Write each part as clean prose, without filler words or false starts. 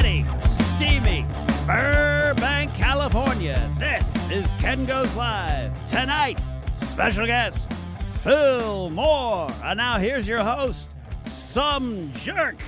sunny, steamy Burbank, California. This is Ken Goes Live. Tonight, special guest, Phil Moore. And now here's your host, some jerk,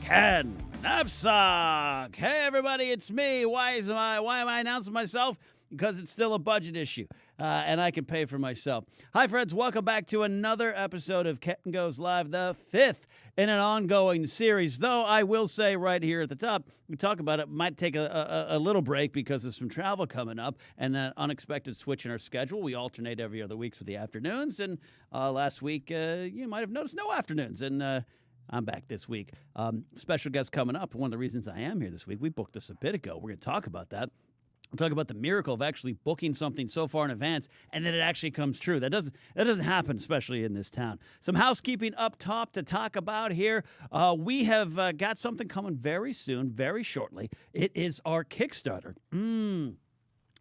Ken Napzok. Hey, everybody, it's me. Why am I announcing myself? Because it's still a budget issue, and I can pay for myself. Hi, friends. Welcome back to another episode of Ken Goes Live, the fifth in an ongoing series. Though I will say right here at the top, we talk about it, might take a little break because of some travel coming up and an unexpected switch in our schedule. We alternate every other week for the afternoons, and last week you might have noticed no afternoons, and I'm back this week. Special guest coming up. One of the reasons I am here this week, we booked this a bit ago. We're going to talk about that. We'll talk about the miracle of actually booking something so far in advance and then it actually comes true. That doesn't happen, especially in this town. Some housekeeping up top to talk about here. We have got something coming very soon, very shortly. It is our Kickstarter.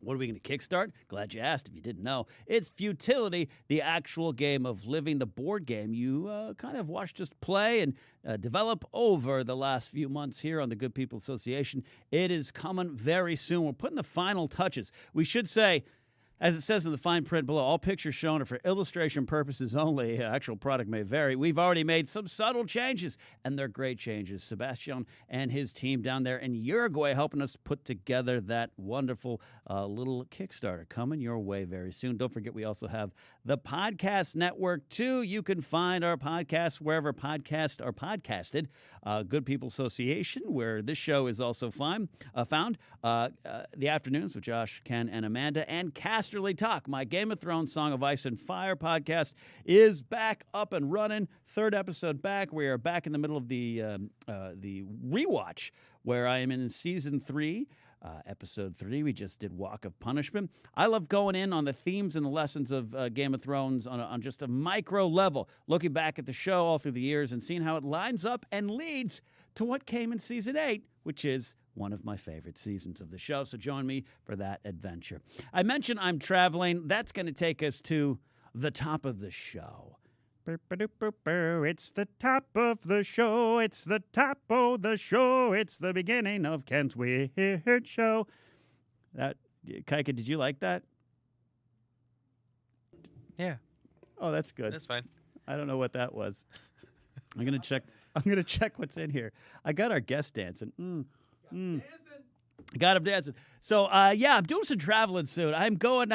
What are we going to kickstart? Glad you asked if you didn't know. It's Futility, the actual game of living, the board game you kind of watched us play and develop over the last few months here on the Good People Association. It is coming very soon. We're putting the final touches. We should say, as it says in the fine print below, all pictures shown are for illustration purposes only. Actual product may vary. We've already made some subtle changes, and they're great changes. Sebastian and his team down there in Uruguay helping us put together that wonderful little Kickstarter coming your way very soon. Don't forget, we also have the podcast network, too. You can find our podcasts wherever podcasts are podcasted. Good People Association, where this show is also found. The Afternoons with Josh, Ken, and Amanda, and Casterly Talk, my Game of Thrones Song of Ice and Fire podcast, is back up and running. Third episode back. We are back in the middle of the rewatch, where I am in season 3. Episode 3, we just did Walk of Punishment. I love going in on the themes and the lessons of Game of Thrones on just a micro level, looking back at the show all through the years and seeing how it lines up and leads to what came in season 8, which is one of my favorite seasons of the show. So join me for that adventure. I mentioned I'm traveling. That's going to take us to the top of the show. It's the top of the show. It's the top of the show. It's the beginning of Ken's Weird Show. Kaika, did you like that? Yeah. Oh, that's good. That's fine. I don't know what that was. I'm gonna check what's in here. I got our guest dancing. Got him dancing. So yeah, I'm doing some traveling soon. I'm going.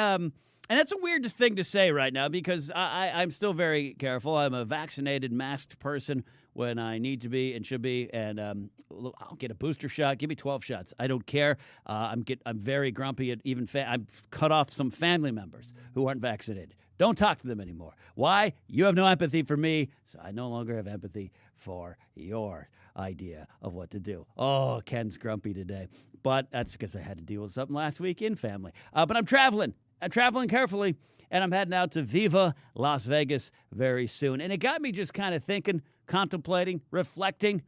And that's a weird thing to say right now because I'm still very careful. I'm a vaccinated, masked person when I need to be and should be. And I'll get a booster shot. Give me 12 shots. I don't care. I'm very grumpy at even. I've cut off some family members who aren't vaccinated. Don't talk to them anymore. Why? You have no empathy for me, so I no longer have empathy for your idea of what to do. Oh, Ken's grumpy today. But that's because I had to deal with something last week in family. But I'm traveling. I'm traveling carefully, and I'm heading out to Viva Las Vegas very soon. And it got me just kind of thinking, contemplating, reflecting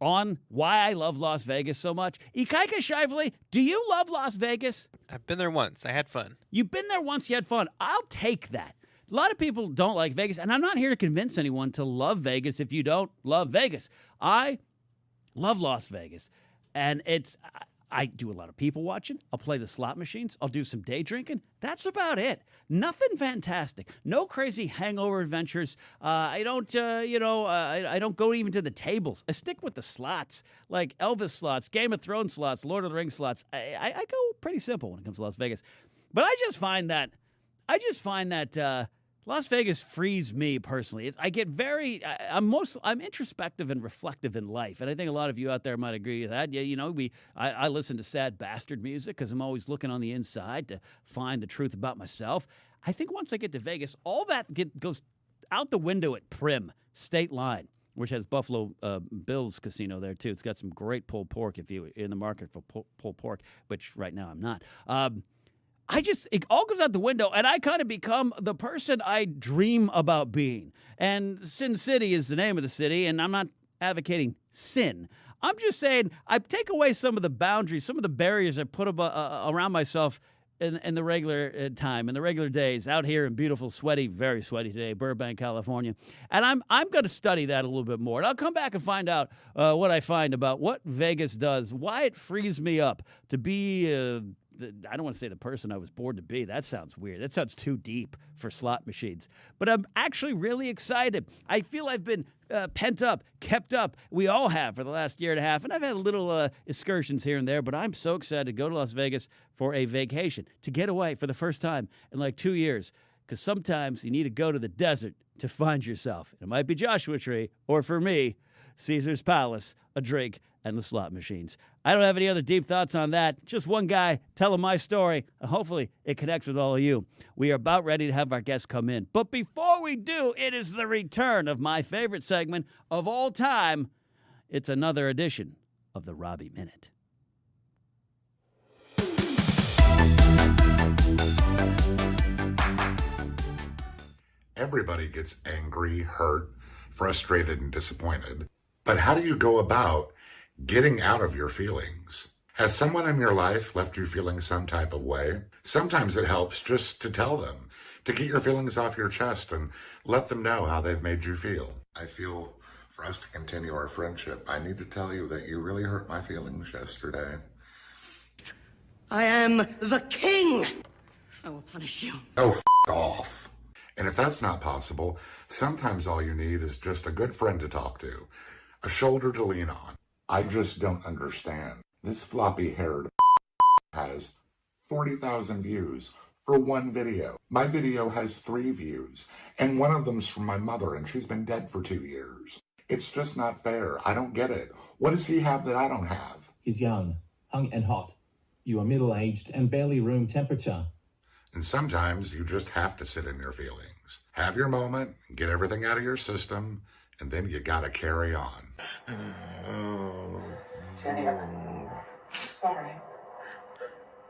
on why I love Las Vegas so much. Ikaika Shively, do you love Las Vegas? I've been there once. I had fun. You've been there once, you had fun. I'll take that. A lot of people don't like Vegas, and I'm not here to convince anyone to love Vegas if you don't love Vegas. I love Las Vegas, and I do a lot of people watching. I'll play the slot machines. I'll do some day drinking. That's about it. Nothing fantastic. No crazy hangover adventures. I don't go even to the tables. I stick with the slots, like Elvis slots, Game of Thrones slots, Lord of the Rings slots. I go pretty simple when it comes to Las Vegas. But I just find that Las Vegas frees me personally. I'm introspective and reflective in life, and I think a lot of you out there might agree with that. Yeah, I listen to sad bastard music because I'm always looking on the inside to find the truth about myself. I think once I get to Vegas, all that goes out the window at Prim State Line, which has Buffalo Bills Casino there too. It's got some great pulled pork if you're in the market for pulled pork, which right now I'm not. It all goes out the window, and I kind of become the person I dream about being. And Sin City is the name of the city, and I'm not advocating sin. I'm just saying I take away some of the boundaries, some of the barriers I put around myself in the regular time, in the regular days, out here in beautiful, sweaty, very sweaty today, Burbank, California. And I'm going to study that a little bit more. And I'll come back and find out what I find about what Vegas does, why it frees me up to be I don't want to say the person I was born to be. That sounds weird. That sounds too deep for slot machines. But I'm actually really excited. I feel I've been pent up, kept up. We all have for the last year and a half. And I've had little excursions here and there. But I'm so excited to go to Las Vegas for a vacation, to get away for the first time in like 2 years. Because sometimes you need to go to the desert to find yourself. It might be Joshua Tree, or for me, Caesar's Palace, a drink, and the slot machines. I don't have any other deep thoughts on that. Just one guy telling my story. Hopefully, it connects with all of you. We are about ready to have our guests come in. But before we do, it is the return of my favorite segment of all time. It's another edition of the Robbie Minute. Everybody gets angry, hurt, frustrated, and disappointed. But how do you go about getting out of your feelings? Has someone in your life left you feeling some type of way? Sometimes it helps just to tell them, to get your feelings off your chest and let them know how they've made you feel. I feel for us to continue our friendship, I need to tell you that you really hurt my feelings yesterday. I am the king. I will punish you. Oh, off. And if that's not possible, sometimes all you need is just a good friend to talk to, a shoulder to lean on. I just don't understand. This floppy-haired has 40,000 views for one video. My video has 3 views, and one of them's from my mother, and she's been dead for 2 years. It's just not fair. I don't get it. What does he have that I don't have? He's young, hung and hot. You are middle-aged and barely room temperature. And sometimes you just have to sit in your feelings. Have your moment, get everything out of your system, and then you gotta carry on. Jenny, sorry.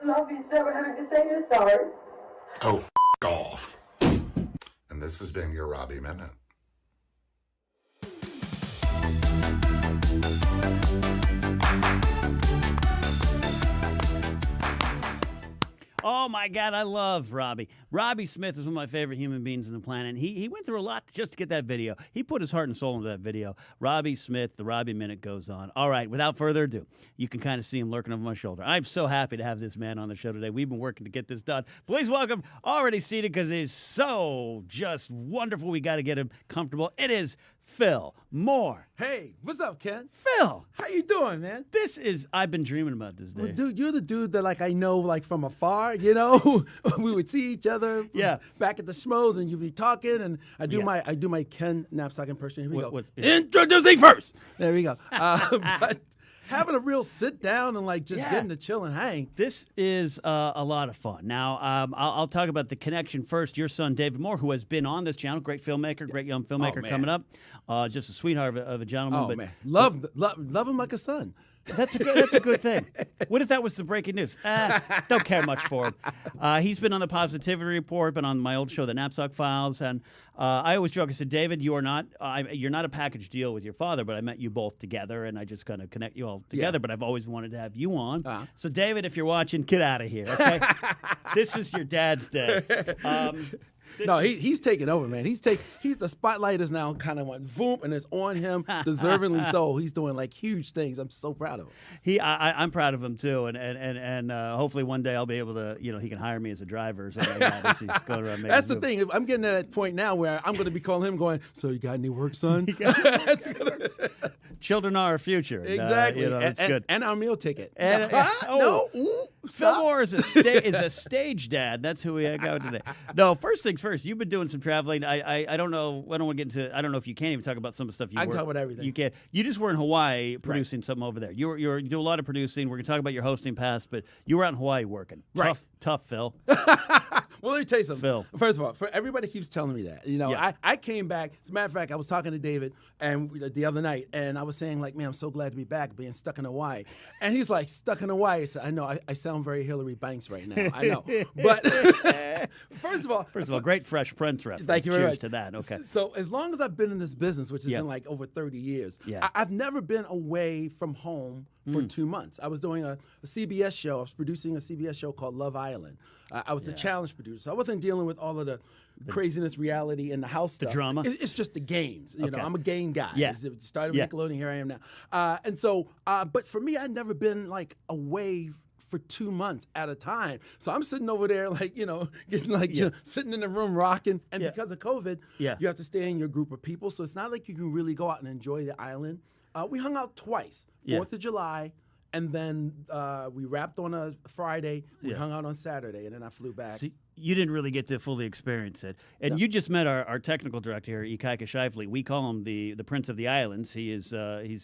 Love means never having to say you're sorry. Oh, off. And this has been your Robbie Minute. Oh, my God, I love Robbie. Robbie Smith is one of my favorite human beings on the planet. He went through a lot just to get that video. He put his heart and soul into that video. Robbie Smith, the Robbie Minute goes on. All right, without further ado, you can kind of see him lurking over my shoulder. I'm so happy to have this man on the show today. We've been working to get this done. Please welcome, already seated because he's so just wonderful. We got to get him comfortable. It is Phil Moore. Hey, what's up, Ken? Phil, How you doing, man? I've been dreaming about this day. Well, dude, you're the dude that I know from afar, you know? We would see each other back at the schmoes and you'd be talking and I do my Ken Napzok impression. Here we go. Introducing first. There we go. But having a real sit down and getting to chill and hang. This is a lot of fun. Now, I'll talk about the connection first. Your son, David Moore, who has been on this channel, great filmmaker, great young filmmaker coming up. Just a sweetheart of a gentleman. Oh, man. Love him like a son. That's a good thing. What if that was the breaking news? Don't care much for him. He's been on the Positivity Report, been on my old show, the Napzok Files, and I always joke. I said, David, you're not a package deal with your father, but I met you both together, and I just kind of connect you all together. Yeah. But I've always wanted to have you on. So, David, if you're watching, get out of here. Okay, this is your dad's day. He's taking over, man. The spotlight is now kind of went boom, and it's on him, deservingly so. He's doing huge things. I'm so proud of him. I'm proud of him too, and hopefully one day I'll be able to, he can hire me as a driver or something like that. He's going around making That's the moves. thing. I'm getting to that point now where I'm going to be calling him, going, "So you got any work, son?" Children are our future. Exactly. It's good. And our meal ticket. Phil Moore is a stage dad. That's who we got today. No, first things first. You've been doing some traveling. I don't know. I don't want to get into. I don't know if you can't even talk about some of the stuff you. I can talk about everything. You can't. You just were in Hawaii producing something over there. You do a lot of producing. We're gonna talk about your hosting past, but you were out in Hawaii working. Right. Tough, Phil. Well, let me tell you something. Phil. First of all, for everybody keeps telling me that. I came back. As a matter of fact, I was talking to David and the other night, and I was saying man, I'm so glad to be back, being stuck in Hawaii. And he's like, stuck in Hawaii. So I know I sound very Hillary Banks right now. I know, but first of all, great Fresh Prince reference. Thank you very Cheers much. to that. Okay. So as long as I've been in this business, which has been over 30 years, I've never been away from home for 2 months. I was doing a CBS show. I was producing a CBS show called Love Island. I was the challenge producer. So I wasn't dealing with all of the craziness, reality, and the house stuff. The drama? It's just the games. You know, I'm a game guy. Yeah. It started with Nickelodeon, here I am now. And so, but for me, I'd never been like away for 2 months at a time. So I'm sitting over there like, getting like, sitting in the room rocking. And because of COVID, you have to stay in your group of people. So it's not like you can really go out and enjoy the island. We hung out twice, 4th of July, and then we wrapped on a Friday. We hung out on Saturday, and then I flew back. See, you didn't really get to fully experience it. And you just met our technical director here, Ikaika Shifley. We call him the Prince of the Islands. He's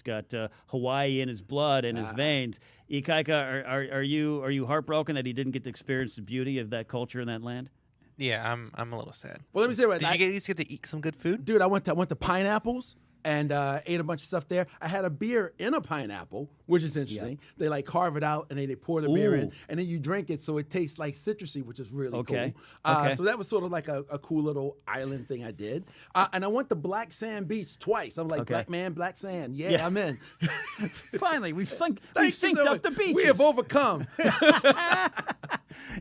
got Hawaii in his blood and his veins. Ikaika, are you heartbroken that he didn't get to experience the beauty of that culture in that land? Yeah, I'm a little sad. Well, let me say what. Did you at least get to eat some good food? Dude, I went to Pineapples and ate a bunch of stuff there. I had a beer in a pineapple, which is interesting. They like carve it out and they pour the beer in, and then you drink it so it tastes like citrusy, which is really cool. So that was sort of like a cool little island thing I did. And I went to Black Sand Beach twice. I'm like, black man, black sand. Yeah, I'm in. Finally, we've synced up the beaches. We have overcome.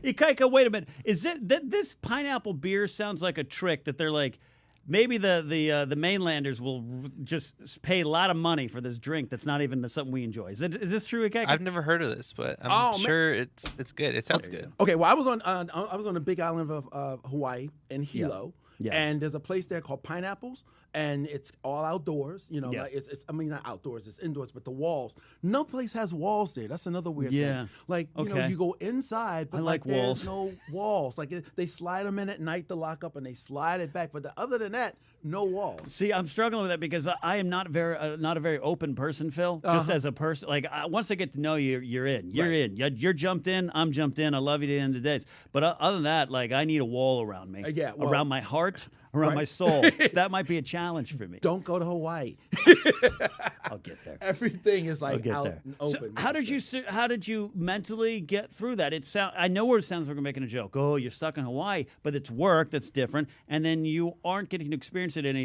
Ikaika, wait a minute. Is it that this pineapple beer sounds like a trick that they're like, maybe the mainlanders will just pay a lot of money for this drink that's not even something we enjoy. Is this true, Ikaika? I've never heard of this, but I'm sure it's good. It sounds good. Okay, well, I was on the big island of Hawaii in Hilo. Yeah. And there's a place there called Pineapples, and it's all outdoors. Like it's not outdoors, it's indoors, but the walls. No place has walls there. That's another weird thing. Like, you go inside, but like there's no walls. Like they slide them in at night to lock up, and they slide it back. But other than that, no walls. See, I'm struggling with that because I am not a very open person, Phil. Just as a person, like once I get to know you, you're in. You're in. You're jumped in. I'm jumped in. I love you to the end of the days. But other than that, like I need a wall around me. Around my heart. Around my soul. That might be a challenge for me. Don't go to Hawaii. I'll get there. Everything is like out and open. So how did you mentally get through that? I know where it sounds like we're making a joke. Oh, you're stuck in Hawaii, but it's work that's different, and then you aren't getting to experience it in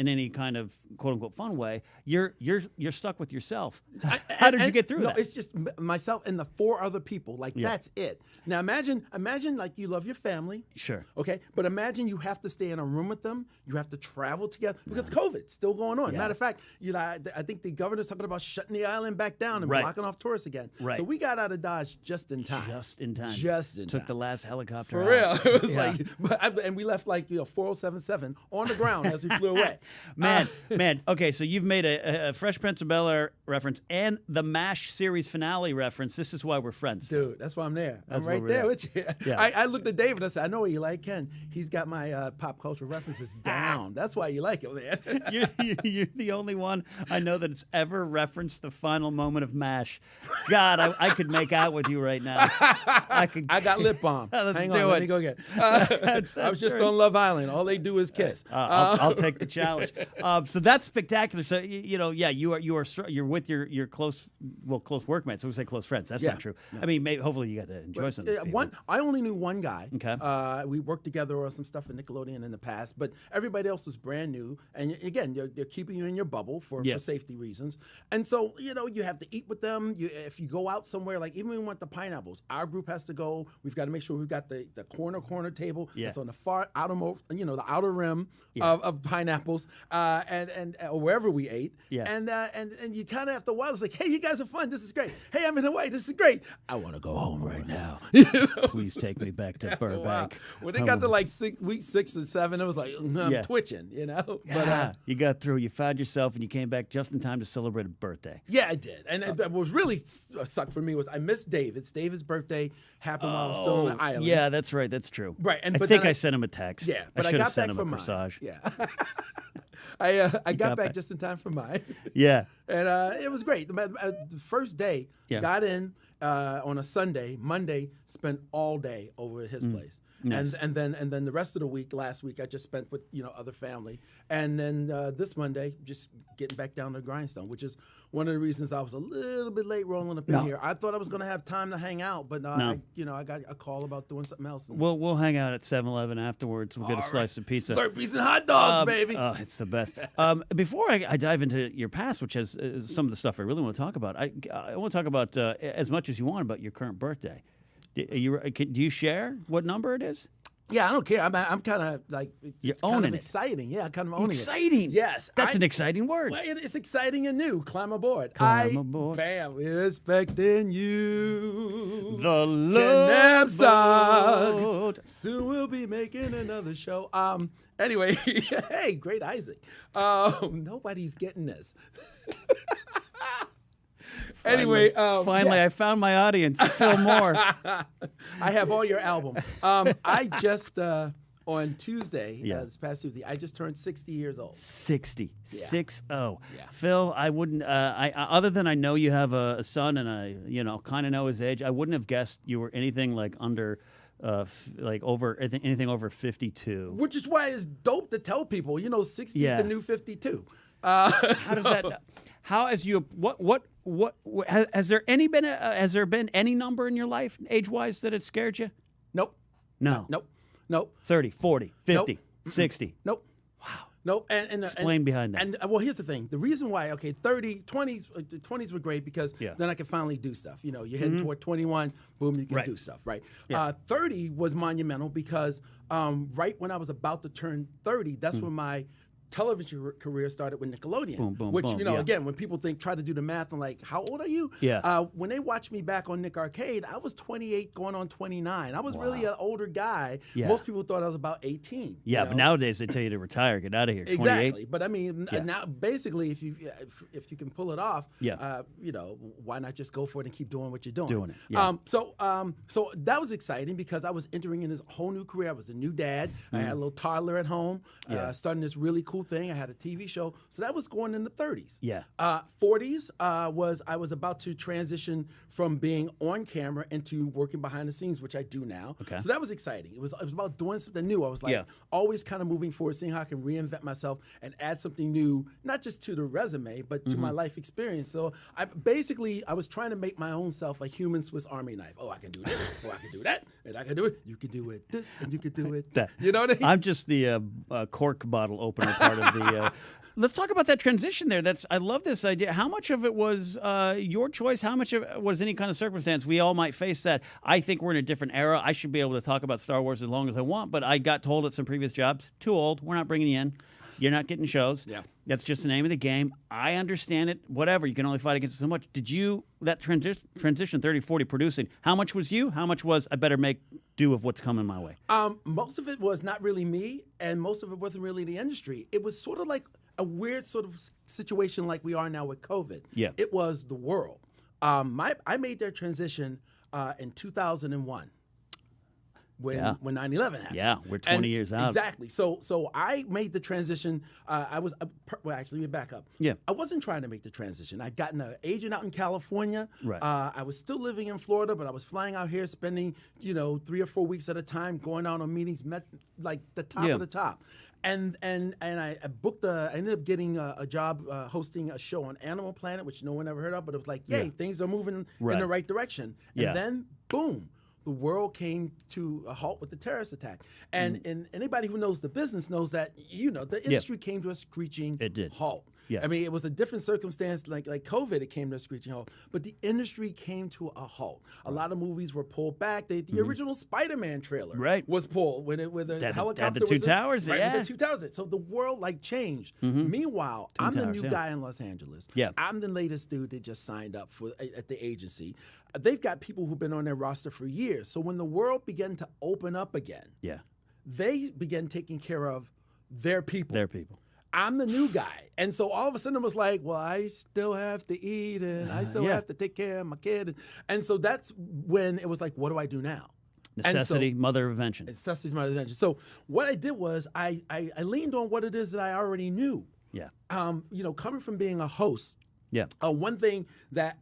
any kind of quote unquote fun way. You're stuck with yourself. How did you get through that? No, it's just myself and the 4 other people. Like that's it. Now imagine like you love your family. Sure. Okay, but imagine you have to stay in a room with them. You have to travel together because COVID's still going on. Matter of fact, I think the governor's talking about shutting the island back down and blocking off tourists again. Right. So we got out of Dodge just in time. Took the last helicopter for real. It was like, and we left like 4077 on the ground as we flew away. Man. Okay, so you've made a Fresh Prince of Bel-Air reference and the MASH series finale reference. This is why we're friends, dude. That's why I'm there. I'm right there with you. Yeah. I looked at David and I said, I know what you like, Ken. He's got my pop culture references down. That's why you like it, man. You're the only one I know that has ever referenced the final moment of MASH. God, I could make out with you right now. I got lip balm. Hang on, let me go get it. I was just on Love Island. All they do is kiss. I'll take the challenge. So that's spectacular. So you're with your close workmates. So we say close friends. That's not true. No. I mean, hopefully you got to enjoy something. I only knew one guy. Okay. We worked together on some stuff at Nickelodeon in the past, but everybody else was brand new. And again, they're keeping you in your bubble for safety reasons. And so, you have to eat with them. If you go out somewhere, like even when we went to Pineapples, our group has to go. We've got to make sure we've got the corner table. It's on the far outermost, the outer rim of Pineapples, and or wherever we ate. Yeah. And you kind of after a while, it's like, hey, you guys are fun. This is great. Hey, I'm in Hawaii. This is great. I want to go home right now. Please take me back to Burbank. Wow. When it got to like week 6 or 7, it was like I'm twitching, Yeah. But you got through. You found yourself, and you came back just in time to celebrate a birthday. Yeah, I did. And what was really sucked for me was I missed David's. David's birthday happened while I was still on the island. Yeah, that's right. That's true. Right. I think I sent him a text. Yeah, but I got back from mine. Yeah. I got back just in time for mine. Yeah. And it was great. The first day, got in on a Sunday. Monday, spent all day over at his place. Nice. And then the rest of the week, last week, I just spent with other family, and then this Monday just getting back down to the grindstone, which is one of the reasons I was a little bit late rolling up in here. I thought I was going to have time to hang out, but I got a call about doing something else. We'll hang out at 7-Eleven afterwards. We'll get a slice of pizza. Slurpees and hot dogs, baby. Oh, it's the best. Before I dive into your past, which has some of the stuff I really want to talk about, I want to talk about as much as you want about your current birthday. Do you share what number it is? Yeah, I don't care. I'm kind of like it's kind of exciting. Yeah, kind of owning it. Exciting. Yes, that's an exciting word. Well, it's exciting and new. Climb aboard. Aboard. Bam, expecting you. The love Napzok. Soon we'll be making another show. Anyway, hey, great Isaac. Nobody's getting this. Anyway, finally, I found my audience. Phil Moore. I have all your album. I just on Tuesday, this past Tuesday, I just turned 60 years old. 60, yeah. 60. Yeah. Phil, I wouldn't. Other than I know you have a son, and I kind of know his age. I wouldn't have guessed you were anything like under. Anything over 52. Which is why it's dope to tell people, 60 is the new 52. How does that? How has you? What? Has there been any number in your life, age-wise, that it scared you? Nope. No. Nope. 30, 40, 50, nope. 60. Nope. Wow. Nope. And explain behind that. And well, here's the thing. The reason why, 20s were great because then I could finally do stuff. You're heading toward 21, boom, you can do stuff, right? Yeah. 30 was monumental because right when I was about to turn 30, that's when my television career started with Nickelodeon. Boom, boom, which, boom, again, when people try to do the math and like, how old are you? Yeah. When they watched me back on Nick Arcade, I was 28 going on 29. I was really an older guy. Yeah. Most people thought I was about 18. Yeah, but nowadays they tell you to retire, get out of here. 28. Exactly. But I mean, now basically, if you can pull it off, why not just go for it and keep doing what you're doing? Doing it. Yeah. So that was exciting because I was entering in this whole new career. I was a new dad. I had a little toddler at home. Starting this really cool thing. I had a TV show. So that was going in the 30s. Yeah. 40s I was about to transition from being on camera into working behind the scenes, which I do now. Okay. So that was exciting. It was about doing something new. I was like always kind of moving forward, seeing how I can reinvent myself and add something new, not just to the resume, but to my life experience. So I was trying to make my own self a human Swiss Army knife. Oh, I can do this. Oh, I can do that. And I can do it. You can do it this, and you can do it that. You know what I mean? I'm just the cork bottle opener part of the. Let's talk about that transition there. I love this idea. How much of it was your choice? How much of it was any kind of circumstance? We all might face that. I think we're in a different era. I should be able to talk about Star Wars as long as I want, but I got told at some previous jobs, too old. We're not bringing you in. You're not getting shows. Yeah. That's just the name of the game. I understand it. Whatever. You can only fight against it so much. Did you, that transition 30, 40 producing, how much was you? How much was I better make do of what's coming my way? Most of it was not really me, and most of it wasn't really the industry. It was sort of like a weird sort of situation like we are now with COVID. Yeah. It was the world. I made that transition in 2001. When 9/11 happened. Yeah, we're 20 years out. Exactly. So I made the transition. Actually, let me back up. Yeah. I wasn't trying to make the transition. I'd gotten an agent out in California. Right. I was still living in Florida, but I was flying out here, spending 3 or 4 weeks at a time, going out on meetings, met like the top of the top. And I booked I ended up getting a job hosting a show on Animal Planet, which no one ever heard of, but it was like, yay, things are moving in the right direction. And then, boom. The world came to a halt with the terrorist attack. And anybody who knows the business knows that, the industry came to a screeching halt. Yeah. I mean, it was a different circumstance like COVID, it came to a screeching halt. But the industry came to a halt. A lot of movies were pulled back. The original Spider-Man trailer was pulled with the helicopter. The two towers, with the two towers. So the world changed. Meanwhile, I'm the new guy in Los Angeles. Yeah. I'm the latest dude that just signed up at the agency. They've got people who've been on their roster for years. So when the world began to open up again, they began taking care of their people. I'm the new guy. And so all of a sudden it was like, well, I still have to eat and I still have to take care of my kid. And so that's when it was like, what do I do now? Necessity, mother of invention. Necessity's mother of invention. So what I did was I leaned on what it is that I already knew. Yeah. Coming from being a host, yeah. One thing that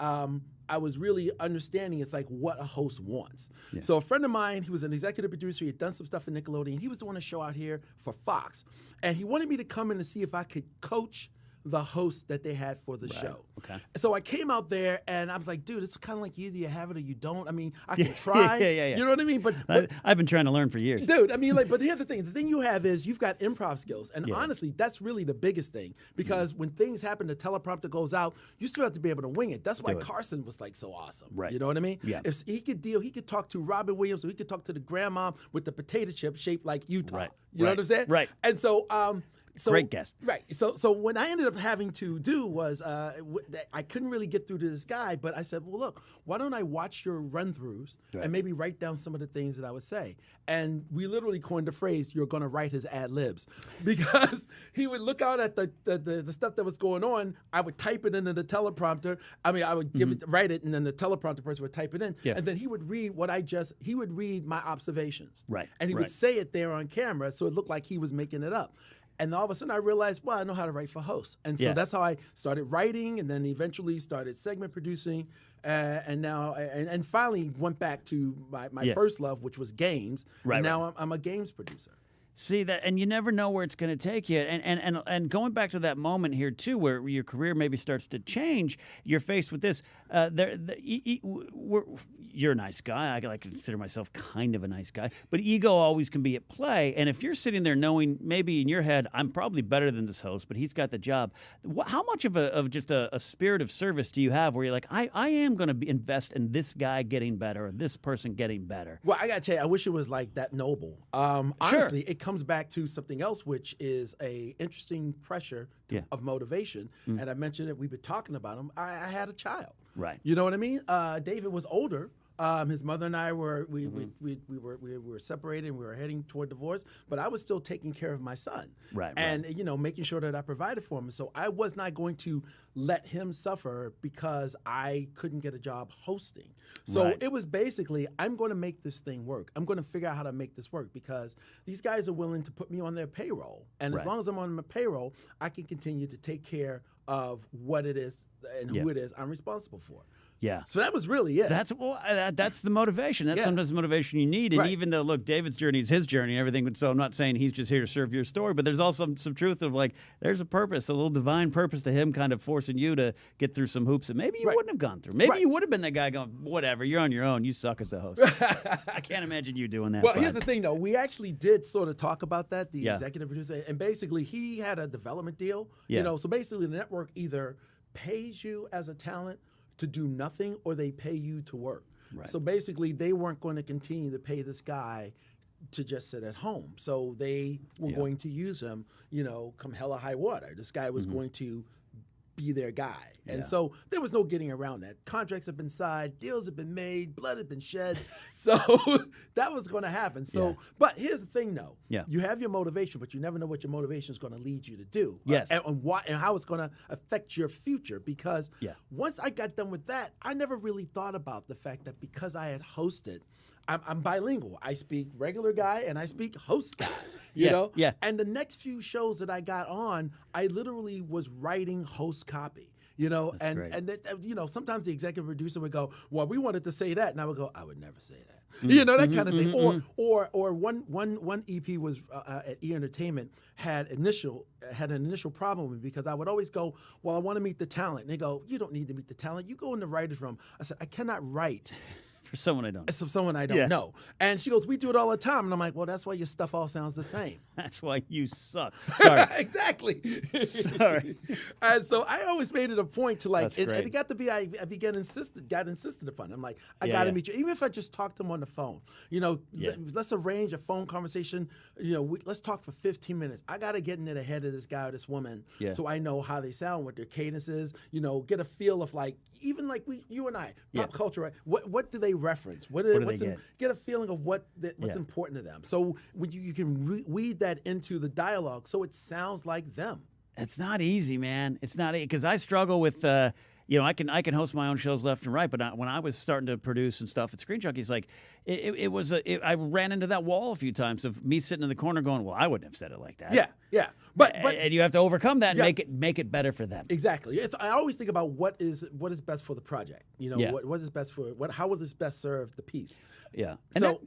I was really understanding it's like what a host wants. Yeah. So a friend of mine, he was an executive producer. He had done some stuff in Nickelodeon. He was doing a show out here for Fox. And he wanted me to come in and see if I could coach the host that they had for the show. Okay. So I came out there and I was like, dude, it's kind of like either you have it or you don't. I mean, I can try. You know what I mean? But I've been trying to learn for years. Dude, I mean, like, but here's the thing. The thing you have is you've got improv skills. And honestly, that's really the biggest thing. Because when things happen, the teleprompter goes out, you still have to be able to wing it. That's why Carson was like so awesome. Right. You know what I mean? Yeah. If he could talk to Robin Williams, or he could talk to the grandma with the potato chip shaped like Utah. Right. You know what I'm saying? Right. And so great guest. Right. So what I ended up having to do was I couldn't really get through to this guy, but I said, well, look, why don't I watch your run-throughs and maybe write down some of the things that I would say? And we literally coined the phrase, you're going to write his ad-libs. Because he would look out at the stuff that was going on. I would type it into the teleprompter. I mean, I would write it, and then the teleprompter person would type it in. Yeah. And then he would read he would read my observations. Right. And he would say it there on camera, so it looked like he was making it up. And all of a sudden I realized, well, I know how to write for hosts. And so that's how I started writing, and then eventually started segment producing, and now and finally went back to my first love, which was games. Right, and now I'm a games producer. See that, and you never know where it's going to take you. And going back to that moment here too, where your career maybe starts to change, you're faced with this. You're a nice guy. I like to consider myself kind of a nice guy, but ego always can be at play. And if you're sitting there knowing maybe in your head, I'm probably better than this host, but he's got the job. How much of just a spirit of service do you have, where you're like, I am going to invest in this guy getting better or this person getting better? Well, I got to tell you, I wish it was like that noble. Honestly, it comes back to something else, which is a interesting pressure of motivation. And I mentioned it. We've been talking about him. I had a child. Right. You know what I mean? David was older. His mother and I were we were separated, and we were heading toward divorce. But I was still taking care of my son, and making sure that I provided for him. So I was not going to let him suffer because I couldn't get a job hosting. So it was basically, I'm going to make this thing work. I'm going to figure out how to make this work, because these guys are willing to put me on their payroll, and as long as I'm on my payroll, I can continue to take care of what it is and who it is I'm responsible for. Yeah. So that was really it. That's the motivation. That's sometimes the motivation you need. And even though, look, David's journey is his journey and everything, so I'm not saying he's just here to serve your story, but there's also some truth of like, there's a purpose, a little divine purpose to him kind of forcing you to get through some hoops that maybe you wouldn't have gone through. Maybe you would have been that guy going, whatever, you're on your own. You suck as a host. I can't imagine you doing that. Well, here's the thing, though. We actually did sort of talk about that, the executive producer. And basically, he had a development deal. So basically, the network either pays you as a talent to do nothing, or they pay you to work. So basically, they weren't going to continue to pay this guy to just sit at home. So they were going to use him, come hell or high water. This guy was going to be their guy. And so there was no getting around that. Contracts have been signed, deals have been made, blood had been shed. So that was going to happen. So, but here's the thing, though. You have your motivation, but you never know what your motivation is going to lead you to do. And how it's going to affect your future. Because once I got done with that, I never really thought about the fact that because I had hosted, I'm bilingual. I speak regular guy and I speak host guy. You know? And the next few shows that I got on, I literally was writing host copy. That's great. And sometimes the executive producer would go, well, we wanted to say that. And I would go, I would never say that. That kind of thing. Or one EP was at E! Entertainment had an initial problem with me, because I would always go, well, I want to meet the talent. And they go, you don't need to meet the talent. You go in the writer's room. I said, I cannot write for someone I don't know. So someone I don't know. And she goes, we do it all the time. And I'm like, well, that's why your stuff all sounds the same. That's why you suck. Sorry. Exactly. Sorry. And so I always made it a point to and it got to be, I got insisted upon. I'm like, I got to meet you. Even if I just talk to them on the phone, let's arrange a phone conversation. Let's talk for 15 minutes. I got to get into the head of this guy or this woman so I know how they sound, what their cadence is, get a feel of even like you and I, pop culture, right? What do they reference? Get a feeling of what's important to them. So when you can weed that into the dialogue so it sounds like them. It's not easy, man. It's not, because I struggle with, I can host my own shows left and right. But when I was starting to produce and stuff at Screen Junkies, like I ran into that wall a few times of me sitting in the corner going, well, I wouldn't have said it like that. Yeah. But and you have to overcome that and make it better for them. Exactly. I always think about what is best for the project. What is best for how will this best serve the piece. Yeah. And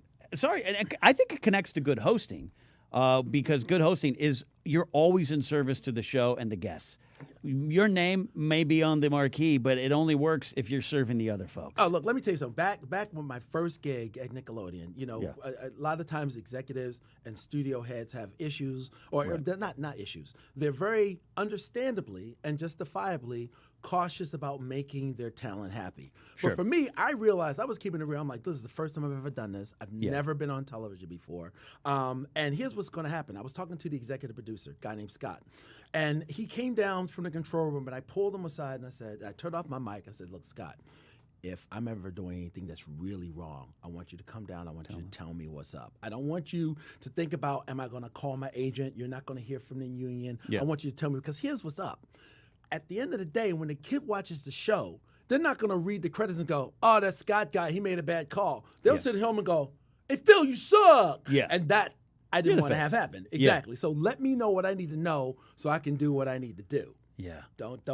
I think it connects to good hosting. Because good hosting is you're always in service to the show and the guests. Your name may be on the marquee, but it only works if you're serving the other folks. Oh, look, let me tell you something. Back when my first gig at Nickelodeon, a lot of times executives and studio heads have issues, or they're not issues. They're very understandably and justifiably cautious about making their talent happy. Sure. But for me, I realized I was keeping it real. I'm like, this is the first time I've ever done this. I've never been on television before. And here's what's going to happen. I was talking to the executive producer, a guy named Scott. And he came down from the control room, and I pulled him aside, and I turned off my mic. I said, look, Scott, if I'm ever doing anything that's really wrong, I want you to come down. I want you to tell me what's up. I don't want you to think about, am I going to call my agent? You're not going to hear from the union. Yeah. I want you to tell me, because here's what's up. At the end of the day, when the kid watches the show, they're not going to read the credits and go, oh, that Scott guy, he made a bad call. They'll sit at home and go, hey, Phil, you suck. Yeah. And that I didn't want to have happen. Exactly. Yeah. So let me know what I need to know so I can do what I need to do. Yeah. Don't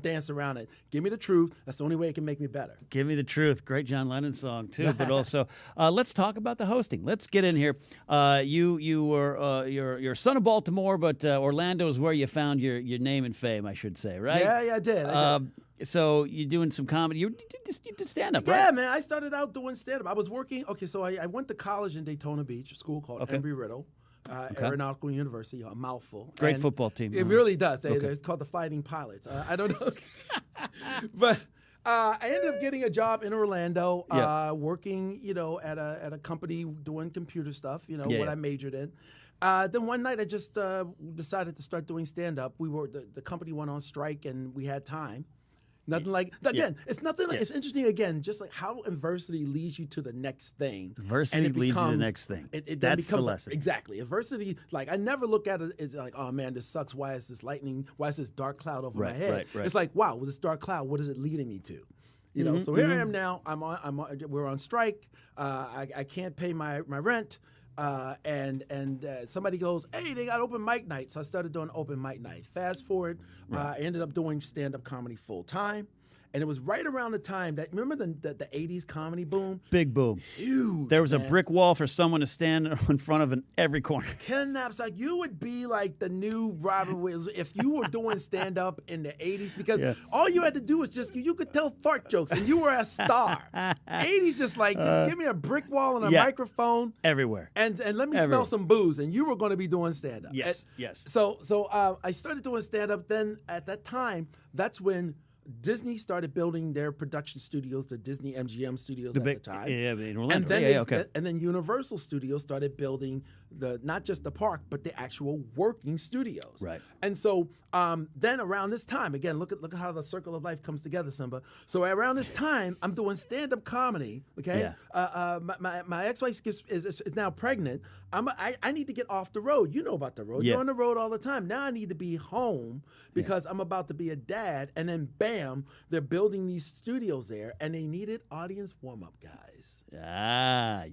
dance around it. Give me the truth. That's the only way it can make me better. Give me the truth. Great John Lennon song too. But also, let's talk about the hosting. Let's get in here. You were you're son of Baltimore, but Orlando is where you found your name and fame, I should say, right? Yeah, I did. So you're doing some comedy. You did stand up, right? Yeah, man. I started out doing stand up. I was working. Okay, so I went to college in Daytona Beach, a school called Embry-Riddle. Aeronautical University, a mouthful. Great football team. It really does. They're called the Fighting Pilots. I don't know. But I ended up getting a job in Orlando, working, at a company doing computer stuff, what I majored in. Then one night I just decided to start doing stand-up. The company went on strike and we had time. Nothing like, again, it's nothing like, it's interesting, again, just like how adversity leads you to the next thing. Adversity leads you to the next thing. That's the lesson. Exactly. Adversity, like, I never look at it as like, oh man, this sucks. Why is this lightning? Why is this dark cloud over my head? Right. It's like, wow, with this dark cloud, what is it leading me to? So here I am now. We're on strike. I can't pay my rent. And somebody goes, hey, they got open mic night. So I started doing open mic night. Fast forward, I ended up doing stand-up comedy full time. And it was right around the time that, remember the 80s comedy boom? Big boom. Huge. There was a brick wall for someone to stand in front of in every corner. Ken Napzok, you would be like the new Robert Williams if you were doing stand-up in the 80s, because all you had to do was just, you could tell fart jokes and you were a star. 80s just like, give me a brick wall and a microphone. Everywhere. And let me smell some booze, and you were going to be doing stand-up. Yes. So I started doing stand-up. Then at that time, that's when Disney started building their production studios, the Disney MGM studios at the time. In Orlando. And then Universal Studios started building not just the park, but the actual working studios. Right. And so then around this time, again, look at how the circle of life comes together, Simba. So around this time, I'm doing stand-up comedy. Okay. Yeah. My ex-wife is now pregnant. I need to get off the road. You know about the road. You're on the road all the time. Now I need to be home because I'm about to be a dad. And then bam, they're building these studios there, and they needed audience warm-up guys.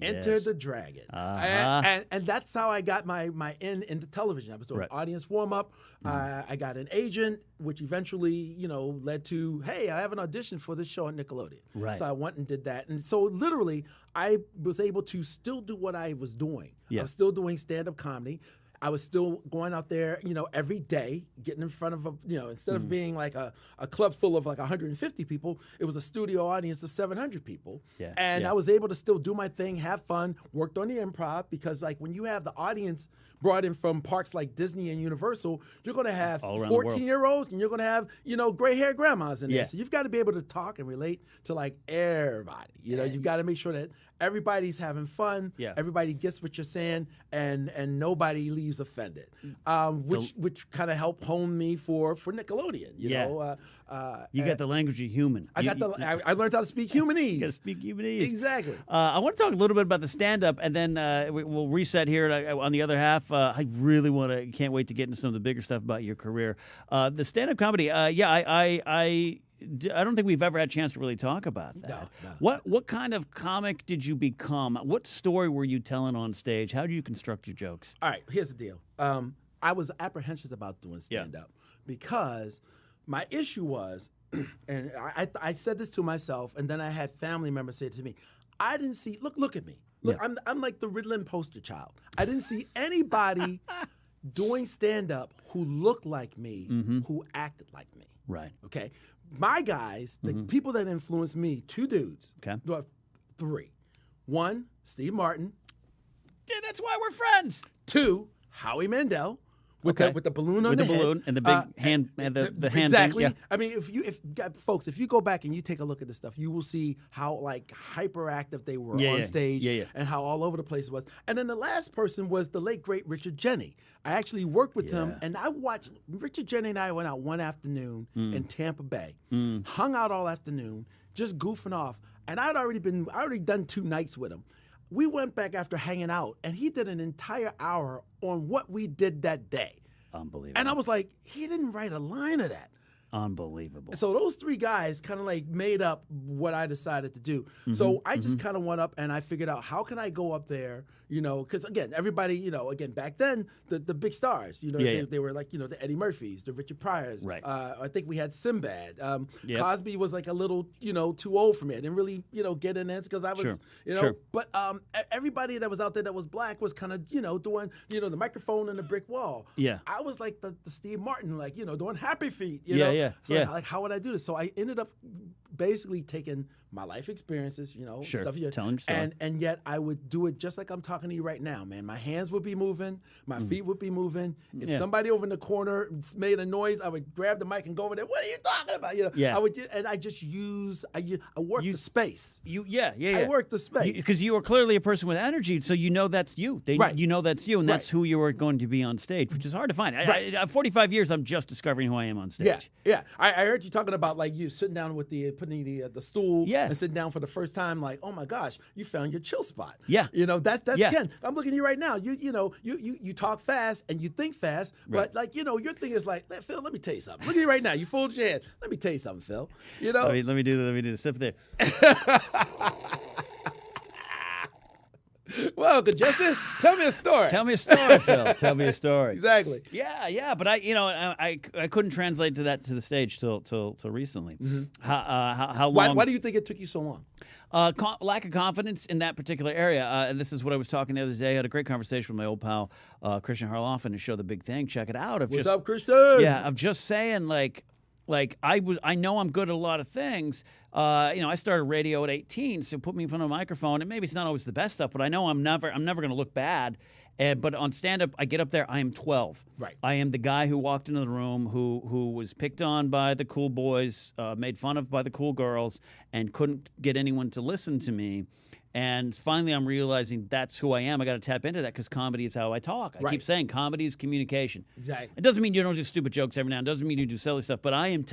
Enter the Dragon. And that's how I got my into television. I was doing audience warm-up. I got an agent, which eventually, led to, hey, I have an audition for this show on Nickelodeon. Right. So I went and did that. And so literally, I was able to still do what I was doing. I was still doing stand-up comedy. I was still going out there, every day, getting in front of instead of being like a club full of like 150 people, it was a studio audience of 700 people. I was able to still do my thing, have fun, worked on the improv, because like when you have the audience brought in from parks like Disney and Universal, you're going to have 14-year-olds and you're going to have, gray-haired grandmas in there. So you've got to be able to talk and relate to like everybody. You've got to make sure that everybody's having fun, everybody gets what you're saying, and nobody leaves offended, which kind of helped hone me for Nickelodeon. You got the language of human. I learned how to speak humanese. You got to speak humanese. Exactly. I want to talk a little bit about the stand-up, and then we'll reset here on the other half. I really can't wait to get into some of the bigger stuff about your career. The stand-up comedy, I don't think we've ever had a chance to really talk about that. No. What kind of comic did you become? What story were you telling on stage? How do you construct your jokes? All right, here's the deal. I was apprehensive about doing stand-up because my issue was, and I said this to myself, and then I had family members say it to me, I didn't see, look at me. Look, I'm like the Ritalin poster child. I didn't see anybody doing stand-up who looked like me, who acted like me. Right. Okay? My guys, the people that influenced me, 2 dudes. Okay. Well, 3. 1, Steve Martin. Yeah, that's why we're friends. 2, Howie Mandel. With the balloon on with the balloon head. and the big hand and the hand exactly. thing, yeah. I mean, if you go back and you take a look at this stuff, you will see how like hyperactive they were on stage and how all over the place it was. And then the last person was the late great Richard Jeni. I actually worked with him, and I watched Richard Jeni and I went out one afternoon in Tampa Bay, hung out all afternoon, just goofing off. And I already done 2 nights with him. We went back after hanging out, and he did an entire hour on what we did that day. Unbelievable. And I was like, he didn't write a line of that. Unbelievable. So those 3 guys kind of like made up what I decided to do. So I just kind of went up and I figured out how can I go up there, because again, everybody, again, back then, the big stars, they were like, the Eddie Murphys, the Richard Pryors. Right. I think we had Sinbad. Cosby was like a little, too old for me. I didn't really, get in it because I was, but everybody that was out there that was black was kind of, doing, the microphone and the brick wall. Yeah. I was like the Steve Martin, like, doing Happy Feet, So like, how would I do this? So I ended up basically taking my life experiences, stuff. Telling story. And yet I would do it just like I'm talking to you right now, man. My hands would be moving, my feet would be moving. If somebody over in the corner made a noise, I would grab the mic and go over there. What are you talking about? I would, and I just I worked the space. I worked the space because you are clearly a person with energy, so that's you. You know that's you, and that's who you are going to be on stage, which is hard to find. I 45 years, I'm just discovering who I am on stage. Yeah. I heard you talking about like you sitting down with putting the stool and sitting down for the first time, like, oh my gosh, you found your chill spot. Yeah. That's Ken. I'm looking at you right now. You talk fast and you think fast, but like, your thing is like, Phil, let me tell you something. Look at you right now. You folded your head. Let me tell you something, Phil. Let me do the sip there. Well, Jesse, tell me a story. Tell me a story, Phil. Tell me a story. Exactly. Yeah. But I couldn't translate to the stage till recently. How long? Why do you think it took you so long? Lack of confidence in that particular area. And this is what I was talking the other day. I had a great conversation with my old pal Christian Harloff, his show The Big Thing. Check it out. What's up, Christian? Yeah, of just saying like I know I'm good at a lot of things. I started radio at 18, so put me in front of a microphone, and maybe it's not always the best stuff, but I know I'm never going to look bad. But on stand-up, I get up there, I am 12. Right. I am the guy who walked into the room, who was picked on by the cool boys, made fun of by the cool girls, and couldn't get anyone to listen to me. And finally, I'm realizing that's who I am. I got to tap into that because comedy is how I talk. I keep saying comedy is communication. Exactly. It doesn't mean you don't do stupid jokes every now and then. It doesn't mean you do silly stuff. But I am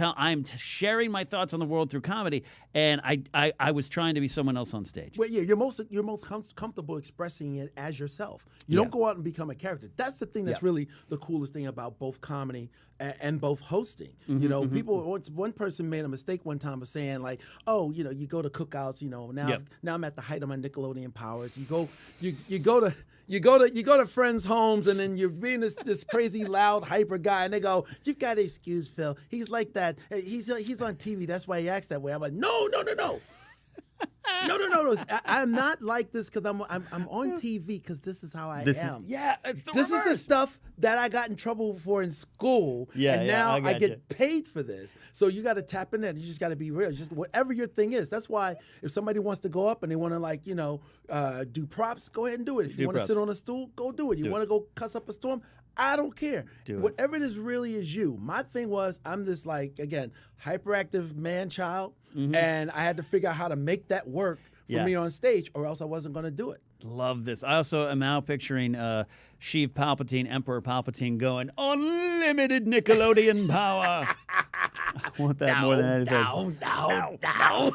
sharing my thoughts on the world through comedy. And I was trying to be someone else on stage. Well, yeah, you're most comfortable expressing it as yourself. You don't go out and become a character. That's the thing that's really the coolest thing about both comedy and both hosting. People. One person made a mistake one time of saying like, oh, you go to cookouts. Now I'm at the height of my Nickelodeon powers. You go to friends' homes, and then you're being this crazy loud hyper guy, and they go, "You've got to excuse Phil. He's like that. He's on TV. That's why he acts that way." I'm like, no. No. I'm not like this because I'm on TV because this is how I am. It's the This reverse. is the stuff that I got in trouble for in school, and now I get paid for this. So you got to tap in there. You just got to be real. Just whatever your thing is. That's why if somebody wants to go up and they want to do props, go ahead and do it. If you want to sit on a stool, go do it. You want to go cuss up a storm, I don't care. Whatever it is really is you. My thing was I'm this hyperactive man-child, and I had to figure out how to make that work for me on stage, or else I wasn't going to do it. Love this. I also am now picturing Sheev Palpatine, Emperor Palpatine, going, unlimited Nickelodeon power. I want that more than anything. No.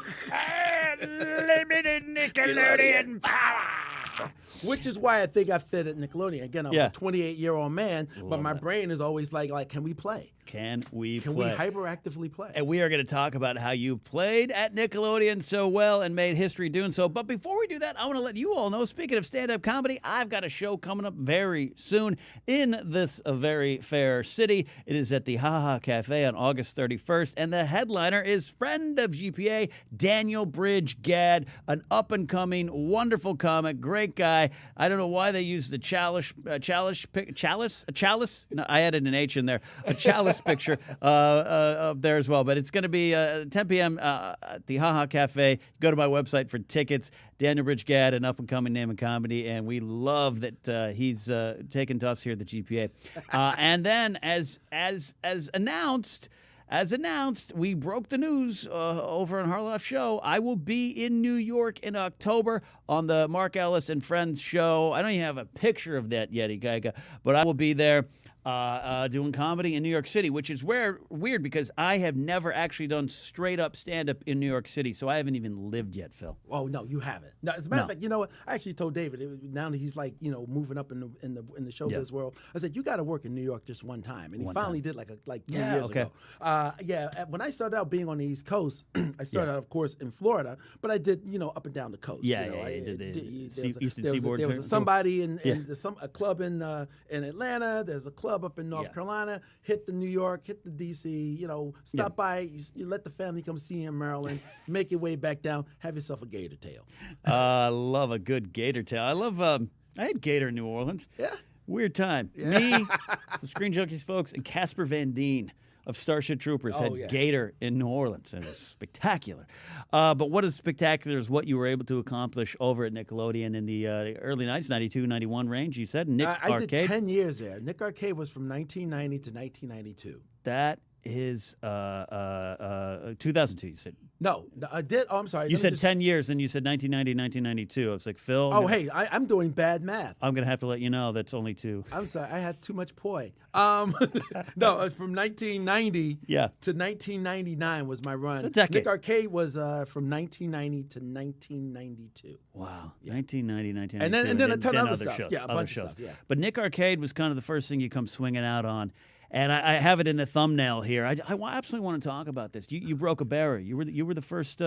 Unlimited Nickelodeon power. Which is why I think I fit at Nickelodeon. Again, I'm a 28-year-old man, but my brain is always like, can we play? Can we Can we hyperactively play? And we are going to talk about how you played at Nickelodeon so well and made history doing so. But before we do that, I want to let you all know, speaking of stand-up comedy, I've got a show coming up very soon in this very fair city. It is at the Ha Ha Cafe on August 31st, and the headliner is friend of GPA, Daniel Bridge Gadd, an up-and-coming, wonderful comic, great guy. I don't know why they used the chalice? No, I added an H in there. A chalice picture up there as well. But it's going to be 10 p.m. At the Ha Ha Cafe. Go to my website for tickets. Daniel Bridge Gadd, an up-and-coming name in comedy, and we love that he's taken to us here at the GPA. And then, as announced, we broke the news over on Harloff Show. I will be in New York in October on the Mark Ellis and Friends show. I don't even have a picture of that yet, Igaiga, but I will be there doing comedy in New York City, which is weird because I have never actually done straight-up stand-up in New York City, so I haven't even lived yet, Phil. Oh, no, you haven't. No, as a matter of fact, you know what? I actually told David, now that he's like, moving up in the showbiz world, I said, you got to work in New York just one time. And he finally did like 3 years ago. When I started out being on the East Coast, I started out, of course, in Florida, but I did, up and down the coast. Eastern Seaboard. There was somebody in a club in Atlanta. There's a club up in North Carolina, hit the New York, hit the D.C., stop by, you let the family come see you in Maryland, make your way back down, have yourself a gator tail. I love a good gator tail. I had gator in New Orleans. Yeah. Weird time. Me, some Screen Junkies folks, and Casper Van Dien of Starship Troopers had gator in New Orleans, and it was spectacular. But what is spectacular is what you were able to accomplish over at Nickelodeon in the early 90s, 92, 91 range. You said Nick Arcade. I did 10 years there. Nick Arcade was from 1990 to 1992. That is 2002, you said. No, I did. Oh, I'm sorry. You said 10 years, and you said 1990, 1992. I was like, Phil. I'm doing bad math. I'm going to have to let you know that's only 2. I'm sorry. I had too much poi. No, from 1990 to 1999 was my run. It's a decade. Nick Arcade was from 1990 to 1992. Wow. Yeah. 1990, 1992. And then a ton of other stuff. Shows, Yeah, a bunch of stuff. Yeah. But Nick Arcade was kind of the first thing you come swinging out on. And I have it in the thumbnail here. I absolutely want to talk about this. You broke a barrier. You were the first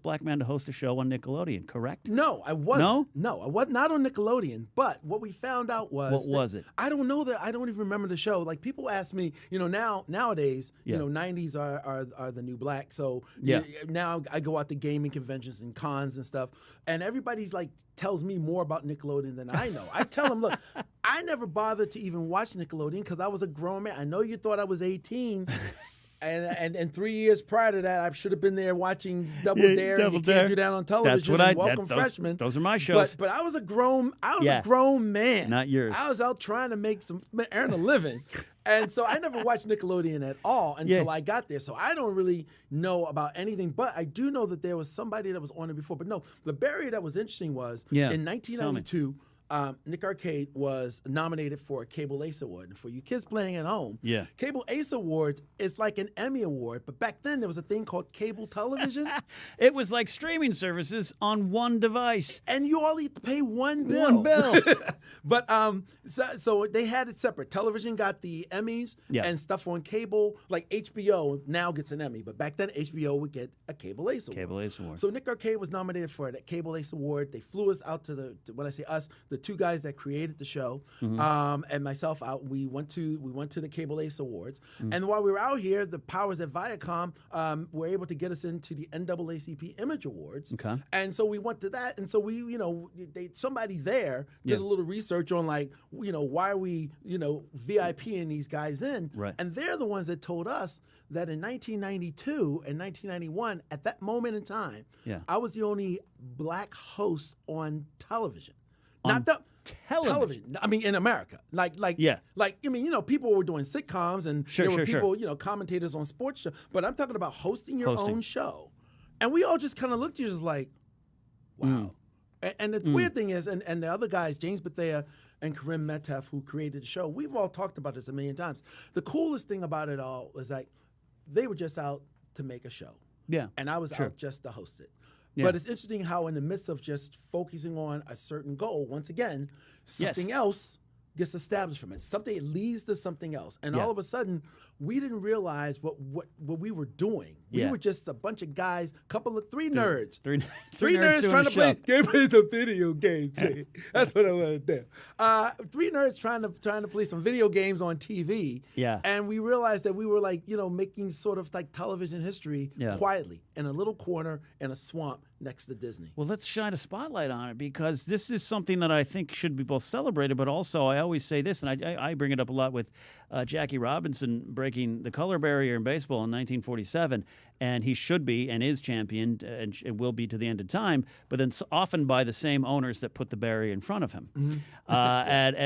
black man to host a show on Nickelodeon, correct? No, I wasn't. No, I was not on Nickelodeon. But what we found out was what was it? I don't know that. I don't even remember the show. Like people ask me, nowadays, 90s are the new black. So now I go out to gaming conventions and cons and stuff, and everybody's like tells me more about Nickelodeon than I know. I tell them, look, I never bothered to even watch Nickelodeon because I was a grown man. I know you thought I was 18. And 3 years prior to that, I should have been there watching Double Dare. You can't do that on television. Welcome Freshmen. Those are my shows. But I was a grown man. Not yours. I was out trying to earn a living. And so I never watched Nickelodeon at all until I got there. So I don't really know about anything, but I do know that there was somebody that was on it before. But no, the barrier that was interesting was in 1992, Nick Arcade was nominated for a Cable Ace Award. And for you kids playing at home, Cable Ace Awards is like an Emmy Award, but back then there was a thing called cable television. It was like streaming services on one device. And you all need to pay one bill. But so they had it separate. Television got the Emmys and stuff on cable. Like HBO now gets an Emmy, but back then HBO would get a Cable Ace Award. Cable Ace Award. So Nick Arcade was nominated for that Cable Ace Award. They flew us out to when I say us, the 2 guys that created the show, and myself out. We went to the Cable Ace Awards, and while we were out here, the powers at Viacom were able to get us into the NAACP Image Awards. Okay. And so we went to that, and so we, somebody there did a little research on why are we, VIPing these guys in, right? And they're the ones that told us that in 1992 and 1991, at that moment in time, I was the only black host on television. Not the television. I mean, in America, people were doing sitcoms and there were people, commentators on sports shows. But I'm talking about hosting your own show, and we all just kind of looked at you just like, wow. And the weird thing is, and the other guys, James Bethea and Karim Metcalf, who created the show, we've all talked about this a million times. The coolest thing about it all was they were just out to make a show. Yeah, and I was out just to host it. But it's interesting how in the midst of just focusing on a certain goal, once again, something else gets established from it. Something, it leads to something else. And all of a sudden, we didn't realize what we were doing. We were just a bunch of guys, three nerds. Three nerds trying to play the video game thing. That's what I want to do. Three nerds trying to play some video games on TV. Yeah. And we realized that we were making sort of like television history quietly in a little corner in a swamp next to Disney. Well, let's shine a spotlight on it, because this is something that I think should be both celebrated, but also I always say this, and I bring it up a lot with Jackie Robinson breaking the color barrier in baseball in 1947, and he should be and is championed and will be to the end of time, but then often by the same owners that put the barrier in front of him,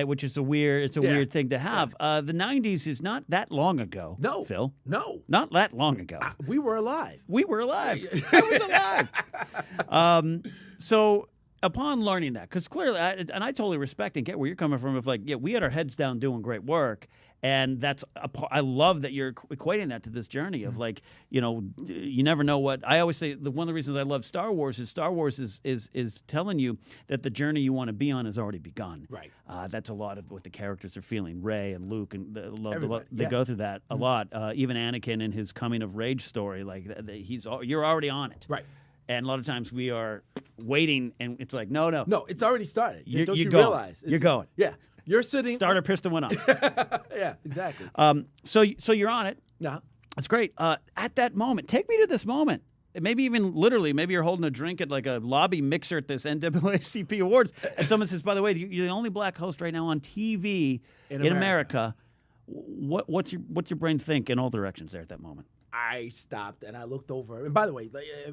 which is weird thing to have. The 90s is not that long ago. No, Phil. No, not that long ago. We were alive. I was alive. So upon learning that, because clearly, and I totally respect and get where you're coming from, of we had our heads down doing great work, and that's I love that you're equating that to this journey of you never know what. I always say one of the reasons I love Star Wars is telling you that the journey you want to be on has already begun. Right. That's a lot of what the characters are feeling. Rey and Luke, and they go through that a lot. Even Anakin in his coming of rage story, you're already on it. Right. And a lot of times we are waiting, and it's like, no, it's already started. Don't you going. realize? You're going. Yeah, you're sitting. Starter piston went off. Yeah, exactly. So you're on it. Yeah, that's great. At that moment, take me to this moment. Maybe even literally, maybe you're holding a drink at like a lobby mixer at this NAACP Awards, and someone says, "By the way, you're the only black host right now on TV in America." What's your brain think in all directions there at that moment? I stopped and I looked over. And by the way,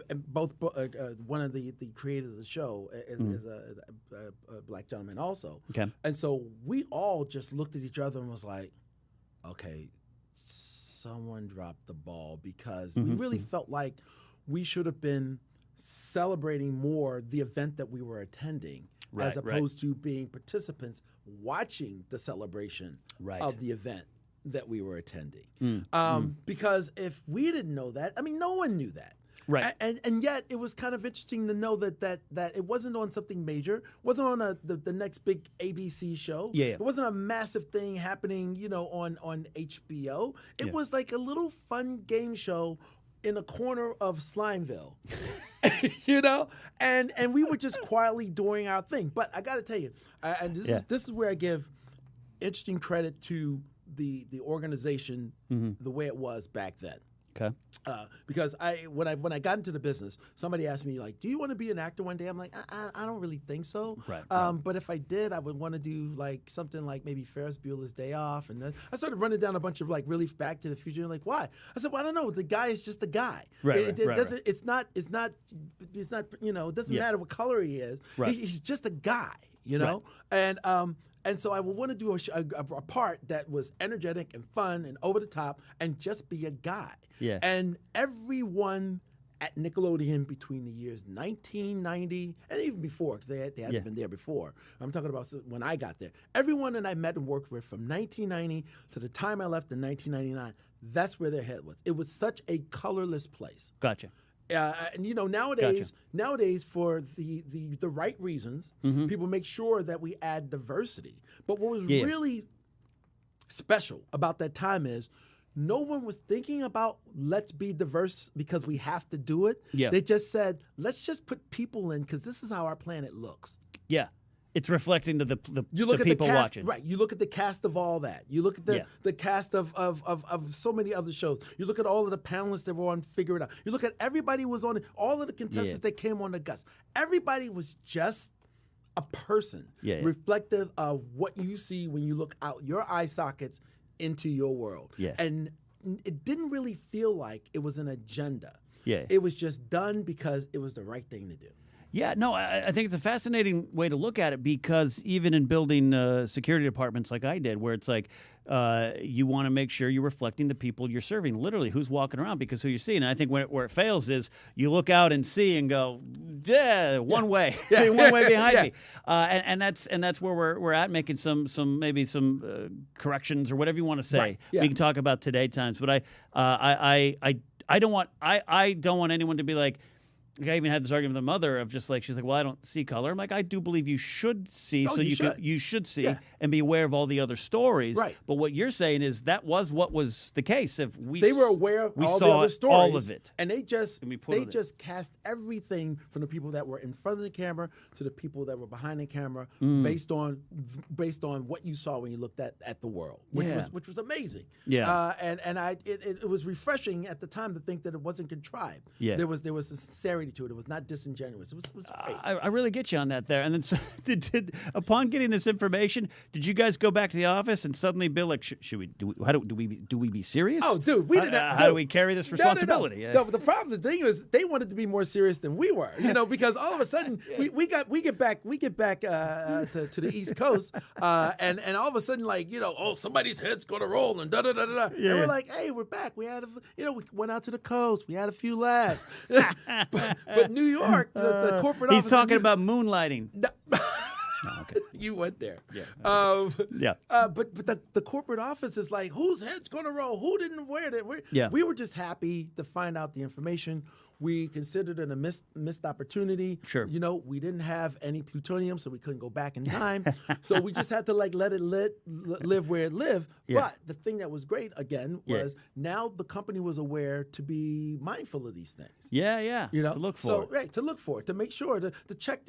both one of the creators of the show is a black gentleman also. Okay. And so we all just looked at each other and was like, okay, someone dropped the ball, because we really felt like we should have been celebrating more the event that we were attending, as opposed to being participants watching the celebration of the event that we were attending. Because if we didn't know that, no one knew that. Right. And yet it was kind of interesting to know that it wasn't on something major, wasn't on the next big ABC show. Yeah. It wasn't a massive thing happening, on HBO. It was like a little fun game show in a corner of Slimeville, and we were just quietly doing our thing. But I got to tell you, this is where I give interesting credit to the organization, the way it was back then. Okay. Because when I got into the business, somebody asked me do you want to be an actor one day? I'm like, I don't really think so. Right. But if I did, I would want to do something like maybe Ferris Bueller's Day Off. And then I started running down a bunch of really Back to the Future. And why? I said, well, I don't know. The guy is just a guy. Right. It doesn't. It's not. It doesn't matter what color he is. Right. He's just a guy. Right. And so I would want to do a part that was energetic and fun and over the top and just be a guy. Yeah. And everyone at Nickelodeon between the years 1990 and even before, because they hadn't been there before. I'm talking about when I got there. Everyone that I met and worked with from 1990 to the time I left in 1999, that's where their head was. It was such a colorless place. Gotcha. And nowadays for the right reasons, people make sure that we add diversity. But what was really special about that time is no one was thinking about let's be diverse because we have to do it. Yeah. They just said, let's just put people in because this is how our planet looks. Yeah. It's reflecting to the at people the cast, watching. Right. You look at the cast of all that. You look at the cast of so many other shows. You look at all of the panelists that were on Figure It Out. You look at everybody who was on it, all of the contestants that came on the Gus. Everybody was just a person reflective of what you see when you look out your eye sockets into your world. Yeah. And it didn't really feel like it was an agenda. Yeah. It was just done because it was the right thing to do. Yeah, no, I think it's a fascinating way to look at it because even in building security departments like I did, where it's like you want to make sure you're reflecting the people you're serving, literally who's walking around because who you see. And I think where it fails is you look out and see and go, one way, one way behind me. And that's where we're at, making some corrections or whatever you want to say. Right. Yeah. We can talk about today times, but I don't want anyone to be like, I even had this argument with the mother of just like, she's like, well, I don't see color. I'm like, I do believe you should see, so you should see and be aware of all the other stories. Right. But what you're saying is that was what was the case. If they were aware of all the other stories, all of it, and they just cast everything from the people that were in front of the camera to the people that were behind the camera based on what you saw when you looked at the world, which was amazing. Yeah. It was refreshing at the time to think that it wasn't contrived. Yeah. There was a sincerity to it. It was not disingenuous. It was great. I really get you on that there. And then so upon getting this information, did you guys go back to the office and suddenly be like, should we do we be serious? Oh, dude, we didn't. How do we carry this responsibility? No, but the thing is, they wanted to be more serious than we were. Because all of a sudden we get back to the East Coast, and all of a sudden, like, somebody's head's gonna roll and da da da da. Yeah. And we're like, hey, we're back. We had we went out to the coast. We had a few laughs. but New York, the corporate office. He's talking about moonlighting. No. Oh, okay. You went there. Yeah. But the corporate office is like, whose head's going to roll? Who didn't wear that? We were just happy to find out the information. We considered it a missed opportunity. Sure. We didn't have any plutonium, so we couldn't go back in time. So we just had to like let it live where it lived. Yeah. But the thing that was great again was now the company was aware to be mindful of these things. Yeah. To look for it. Right, to look for it, to make sure to check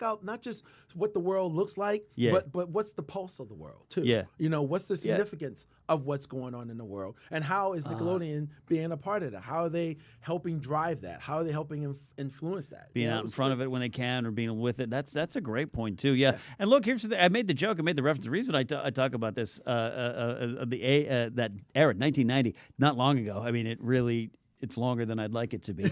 out not just what the world looks like, but what's the pulse of the world too. Yeah. What's the significance of what's going on in the world, and how is Nickelodeon being a part of that? How are they helping drive that? How are they helping influence that? Being out in front of it when they can, or being with it. That's a great point too. Yeah. And look, here's the thing. I made the joke. I made the reference. The reason I talk about this, that era, 1990, not long ago. I mean, it's longer than I'd like it to be.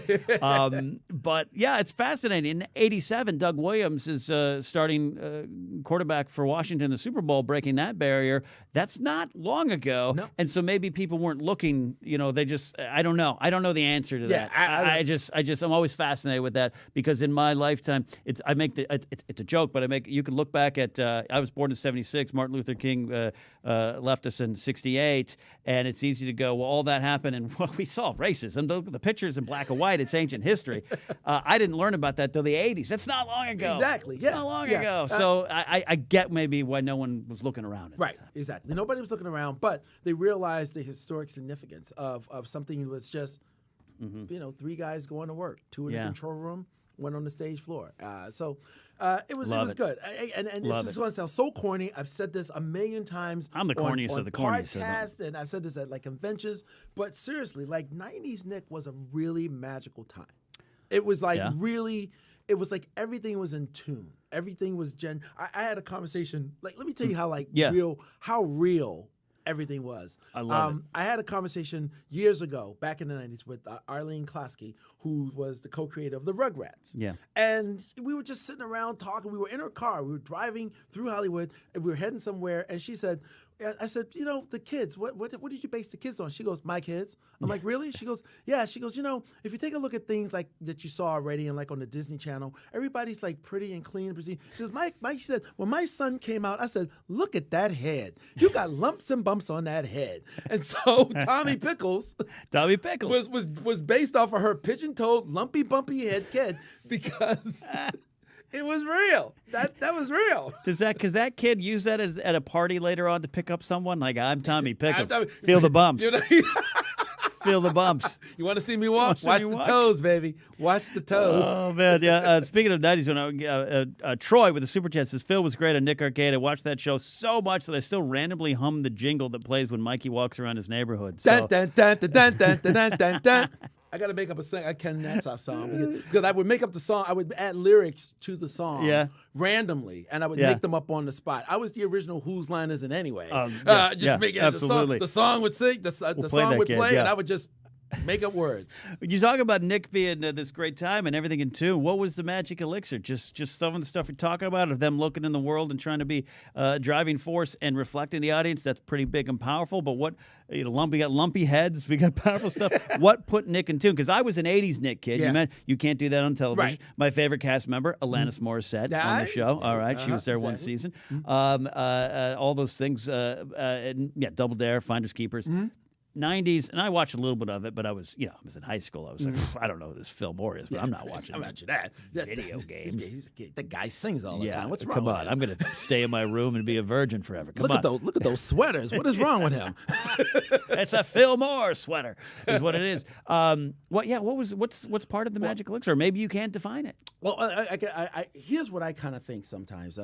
But yeah, it's fascinating. In '87, Doug Williams is starting quarterback for Washington in the Super Bowl, breaking that barrier. That's not long ago. No. And so maybe people weren't looking, they just, I don't know. I don't know the answer to that. I'm always fascinated with that, because in my lifetime, it's a joke, but you can look back at, I was born in '76, Martin Luther King left us in '68, and it's easy to go, well, all that happened, and we saw racism. The pictures in black and white, it's ancient history. I didn't learn about that till the 80s. That's not long ago. Exactly. It's not long ago. So I get maybe why no one was looking around. Right. Exactly. Nobody was looking around, but they realized the historic significance of something that was just, 3 guys going to work, 2 in the control room, 1 on the stage floor. It was good. And this is going to sound so corny. I've said this a million times. I'm the corniest of the corny. And I've said this at like conventions. But seriously, like 90s Nick was a really magical time. It was like really, it was like everything was in tune. Everything was I had a conversation. Like, let me tell you how real everything was. I love it. I had a conversation years ago, back in the 90s, with Arlene Klasky, who was the co-creator of the Rugrats. Yeah. And we were just sitting around talking. We were in her car. We were driving through Hollywood, and we were heading somewhere. And she said, I said, the kids, what did you base the kids on? She goes, my kids. I'm like, really? She goes, yeah. She goes, if you take a look at things like that you saw already and like on the Disney Channel, everybody's like pretty and clean and pristine. She says, Mike, she said, when my son came out, I said, look at that head. You got lumps and bumps on that head. And so Tommy Pickles was based off of her pigeon-toed, lumpy, bumpy head kid, because it was real. That was real. Because that kid used that at a party later on to pick up someone? Like, I'm Tommy Pickles. Feel the bumps. Feel the bumps. You want to see me walk? Watch the toes, baby. Watch the toes. Oh, man. Yeah. Speaking of 90s, when Troy with the Super Chat says, Phil was great on Nick Arcade. I watched that show so much that I still randomly hum the jingle that plays when Mikey walks around his neighborhood. Dun, dun, dun, dun, dun, dun, dun, dun, dun. I got to make up a Ken Napzok song, because I would make up the song. I would add lyrics to the song randomly, and I would make them up on the spot. I was the original Whose Line Is It Anyway? Make it absolutely. The song would sing, the song would play, and I would just make up words. You talk about Nick being this great time and everything in tune. What was the magic elixir? Just some of the stuff you're talking about, of them looking in the world and trying to be a driving force and reflecting the audience. That's pretty big and powerful. But what, we got lumpy heads, we got powerful stuff. What put Nick in tune? Because I was an 80s Nick kid. Yeah. You can't do that on television. Right. My favorite cast member, Alanis Morissette, on the show. All right, she was there one season. All those things. Double Dare, Finders Keepers. '90s, and I watched a little bit of it, but I was in high school. I was like, I don't know who this Phil Moore is, but I'm not watching that. video games. The guy sings all the time. What's wrong come with on, him? I'm going to stay in my room and be a virgin forever. Come Look on. at those sweaters. What is wrong with him? It's a Phil Moore sweater, is what it is. What's part of the magic elixir? Maybe you can't define it. Well, here's what I kind of think sometimes.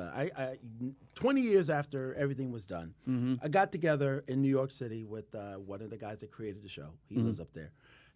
20 years after everything was done, I got together in New York City with one of the guys that created the show. He lives up there.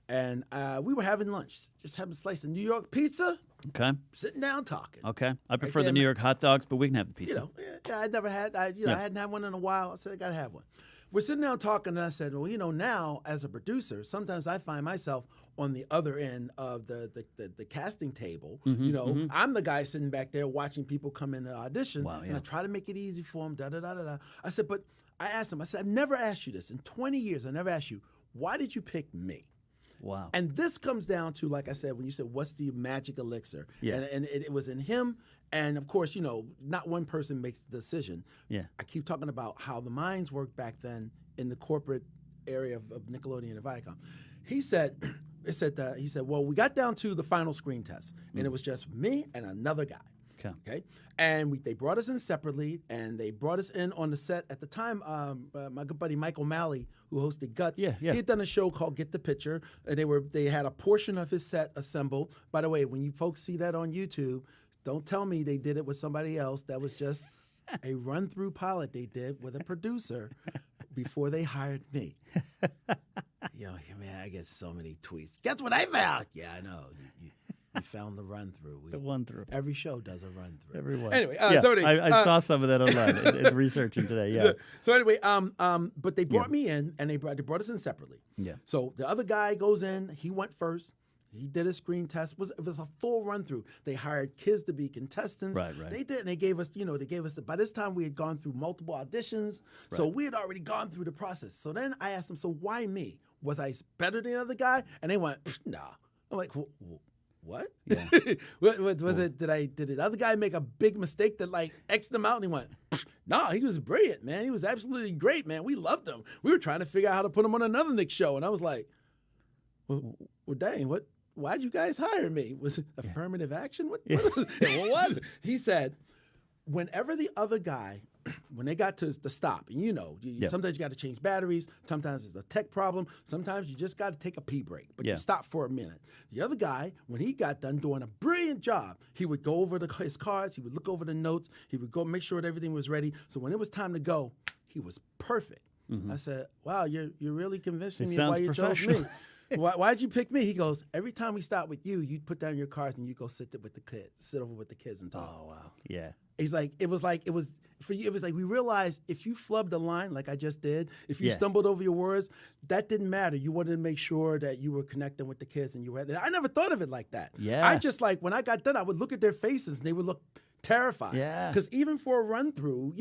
And we were having lunch, just having a slice of New York pizza. Okay. Sitting down talking. Okay. I prefer the New York hot dogs, but we can have the pizza. I never had, I hadn't had one in a while. I said, I got to have one. We're sitting down talking, and I said, well, now as a producer, sometimes I find myself on the other end of the casting table. I'm the guy sitting back there watching people come in and audition, and I try to make it easy for them, da-da-da-da-da. I said, but I asked him, I've never asked you this. In 20 years, I never asked you, why did you pick me? Wow. And this comes down to, like I said, when you said, what's the magic elixir? Yeah. And it was in him. And, of course, not one person makes the decision. Yeah. I keep talking about how the minds worked back then in the corporate area of Nickelodeon and Viacom. He said, well, we got down to the final screen test, and it was just me and another guy. Okay. And they brought us in separately, and they brought us in on the set. At the time, my good buddy Mike O'Malley, who hosted Guts, he had done a show called Get the Picture, and they had a portion of his set assembled. By the way, when you folks see that on YouTube, don't tell me they did it with somebody else. That was just a run-through pilot they did with a producer before they hired me. Man, I get so many tweets. Guess what I found? Yeah, I know. You found the run-through. The one-through. Every show does a run-through. Everyone. Anyway, I saw some of that online in researching today, yeah. So anyway, but they brought me in, and they brought us in separately. Yeah. So the other guy goes in. He wwent first. He did a screen test. It was a full run-through. They hired kids to be contestants. Right. They did, and they gave us, by this time we had gone through multiple auditions, so we had already gone through the process. So then I asked them, so why me? Was I better than the other guy? And they went, nah. I'm like, what? Yeah. what was it? Did the other guy make a big mistake that X'd him out? And he went, no, he was brilliant, man. He was absolutely great, man. We loved him. We were trying to figure out how to put him on another Nick show. And I was like, well dang, why'd you guys hire me? Was it affirmative action? What was it? He said, whenever the other guy, when they got to the stop, and sometimes you got to change batteries, sometimes it's a tech problem, sometimes you just got to take a pee break, but you stop for a minute. The other guy, when he got done doing a brilliant job, he would go over his cards, he would look over the notes, he would go make sure that everything was ready. So when it was time to go, he was perfect. I said, wow, you're really convincing me why you chose me. Why'd you pick me? He goes, every time we stop with you, you put down your cards and you go sit over with the kids and talk. Oh, wow. Yeah. He's like, it was like we realized if you flubbed a line like I just did, if you stumbled over your words, that didn't matter. You wanted to make sure that you were connecting with the kids and I never thought of it like that. Yeah. I just when I got done, I would look at their faces and they would look terrified. Yeah. Because even for a run-through,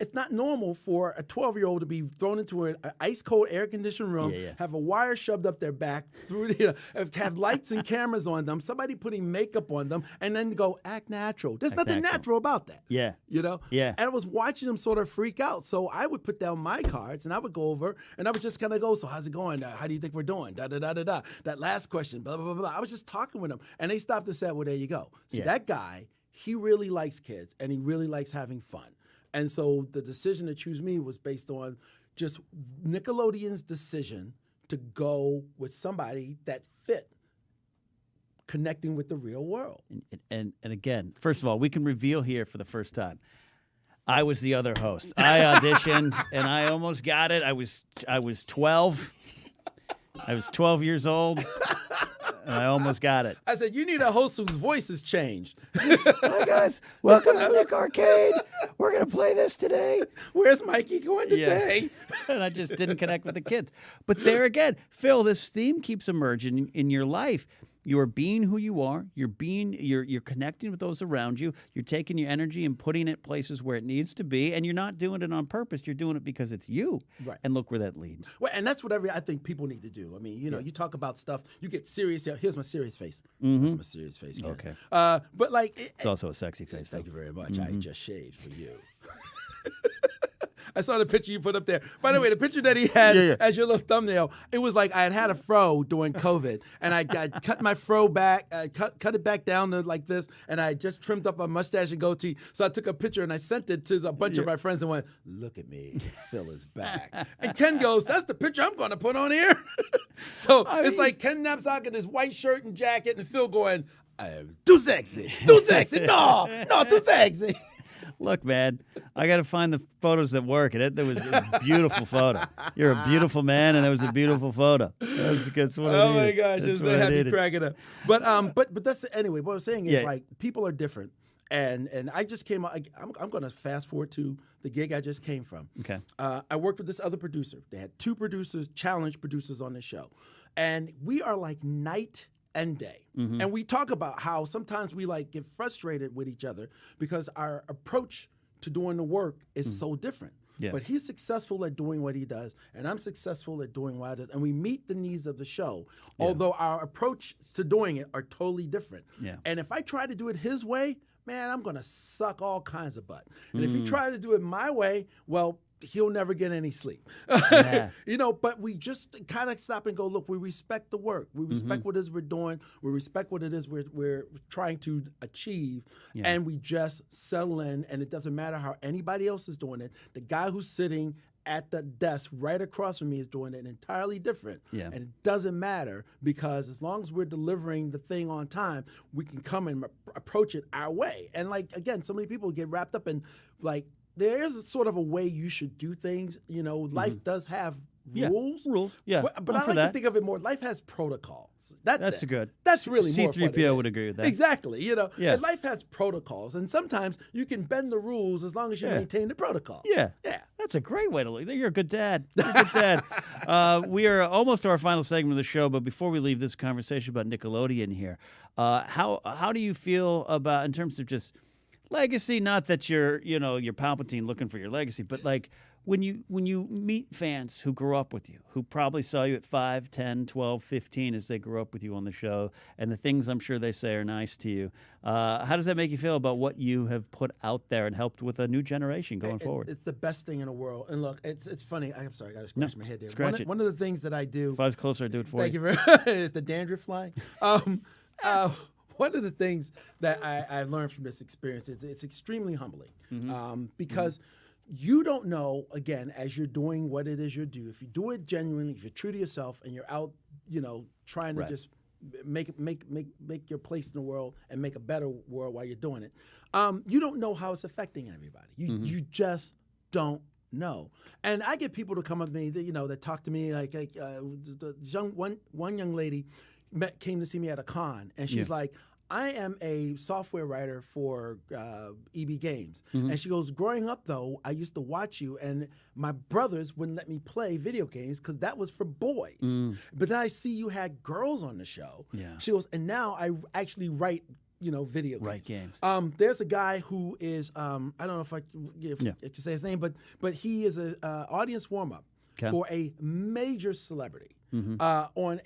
it's not normal for a 12-year-old to be thrown into an ice-cold air-conditioned room, have a wire shoved up their back, have lights and cameras on them, somebody putting makeup on them, and then go, act natural. There's nothing natural about that. Yeah. Yeah. And I was watching them sort of freak out. So I would put down my cards, and I would go over, and I would just kind of go, so how's it going? How do you think we're doing? Da-da-da-da-da. That last question, blah, blah, blah, blah. I was just talking with them, and they stopped and said, well, there you go. See, that guy, he really likes kids, and he really likes having fun. And so the decision to choose me was based on just Nickelodeon's decision to go with somebody that fit connecting with the real world. And again, first of all, we can reveal here for the first time, I was the other host. I auditioned, and I almost got it. I was 12. I was 12 years old. And I almost got it. I said, you need a host whose voice has changed. Hi, guys. Welcome to Nick Arcade. We're going to play this today. Where's Mikey going today? And I just didn't connect with the kids. But there again, Phil, this theme keeps emerging in your life. You're being who you are. You're connecting with those around you. You're taking your energy and putting it places where it needs to be, and you're not doing it on purpose. You're doing it because it's you. Right. And look where that leads. Well, and that's what I think people need to do. I mean, you talk about stuff. You get serious. Here's my serious face. That's my serious face. Again. Okay. But it's also a sexy face. Thank you very much. I just shaved for you. I saw the picture you put up there. By the way, the picture that he had as your little thumbnail, it was like I had a fro during COVID, and I cut my fro back, cut it back down to like this, and I just trimmed up my mustache and goatee. So I took a picture and I sent it to a bunch of my friends and went, "Look at me, Phil is back." And Ken goes, "That's the picture I'm going to put on here." So it's like Ken Napzok in his white shirt and jacket, and Phil going, "I am too sexy, too sexy, no, too sexy." Look, man, I got to find the photos that work. And it was a beautiful photo. You're a beautiful man, and it was a beautiful photo. That's what I needed. My gosh, it was a happy cracking up. But that's anyway. What I was saying is like people are different, and I just came. I'm going to fast forward to the gig I just came from. Okay. I worked with this other producer. They had 2 producers, challenge producers on the show, and we are like night and day. Mm-hmm. And we talk about how sometimes we like get frustrated with each other because our approach to doing the work is so different. Yeah. But he's successful at doing what he does, and I'm successful at doing what I do. And we meet the needs of the show, although our approach to doing it are totally different. Yeah. And if I try to do it his way, man, I'm going to suck all kinds of butt. And if he tries to do it my way, well, he'll never get any sleep. But we just kind of stop and go, look, we respect the work. We respect what it is we're doing. We respect what it is we're trying to achieve. Yeah. And we just settle in, and it doesn't matter how anybody else is doing it. The guy who's sitting at the desk right across from me is doing it entirely different. Yeah. And it doesn't matter because as long as we're delivering the thing on time, we can come and approach it our way. And like, again, so many people get wrapped up in like, there is a sort of a way you should do things. Life does have rules. Rules, yeah. But I like to think of it more. Life has protocols. That's it. Good. That's really more C-3PO would agree with that. Exactly. And life has protocols, and sometimes you can bend the rules as long as you maintain the protocol. Yeah. That's a great way to live. You're a good dad. You're a good dad. We are almost to our final segment of the show, but before we leave this conversation about Nickelodeon here, how do you feel about in terms of just legacy? Not that you're Palpatine looking for your legacy, but like when you meet fans who grew up with you, who probably saw you at 5, 10, 12, 15 as they grew up with you on the show, and the things I'm sure they say are nice to you, how does that make you feel about what you have put out there and helped with a new generation going forward? It's the best thing in the world. And look, it's funny. I'm sorry, I got to scratch my head there. One of the things that I do. If I was closer, I'd do it for you. Thank you very much. Is the dandruff flying? One of the things that I've learned from this experience is it's extremely humbling because you don't know, again, as you're doing what it is you do, if you do it genuinely, if you're true to yourself and you're out, trying to just make your place in the world and make a better world while you're doing it, you don't know how it's affecting everybody. You just don't know. And I get people to come up to me, that talk to me like one young lady came to see me at a con, and she's like, I am a software writer for EB Games. And she goes, growing up, though, I used to watch you, and my brothers wouldn't let me play video games because that was for boys. But then I see you had girls on the show. Yeah. She goes, and now I actually write video games. Right games. There's a guy who is, I don't know if I can say his name, but he is an audience warm-up for a major celebrity. On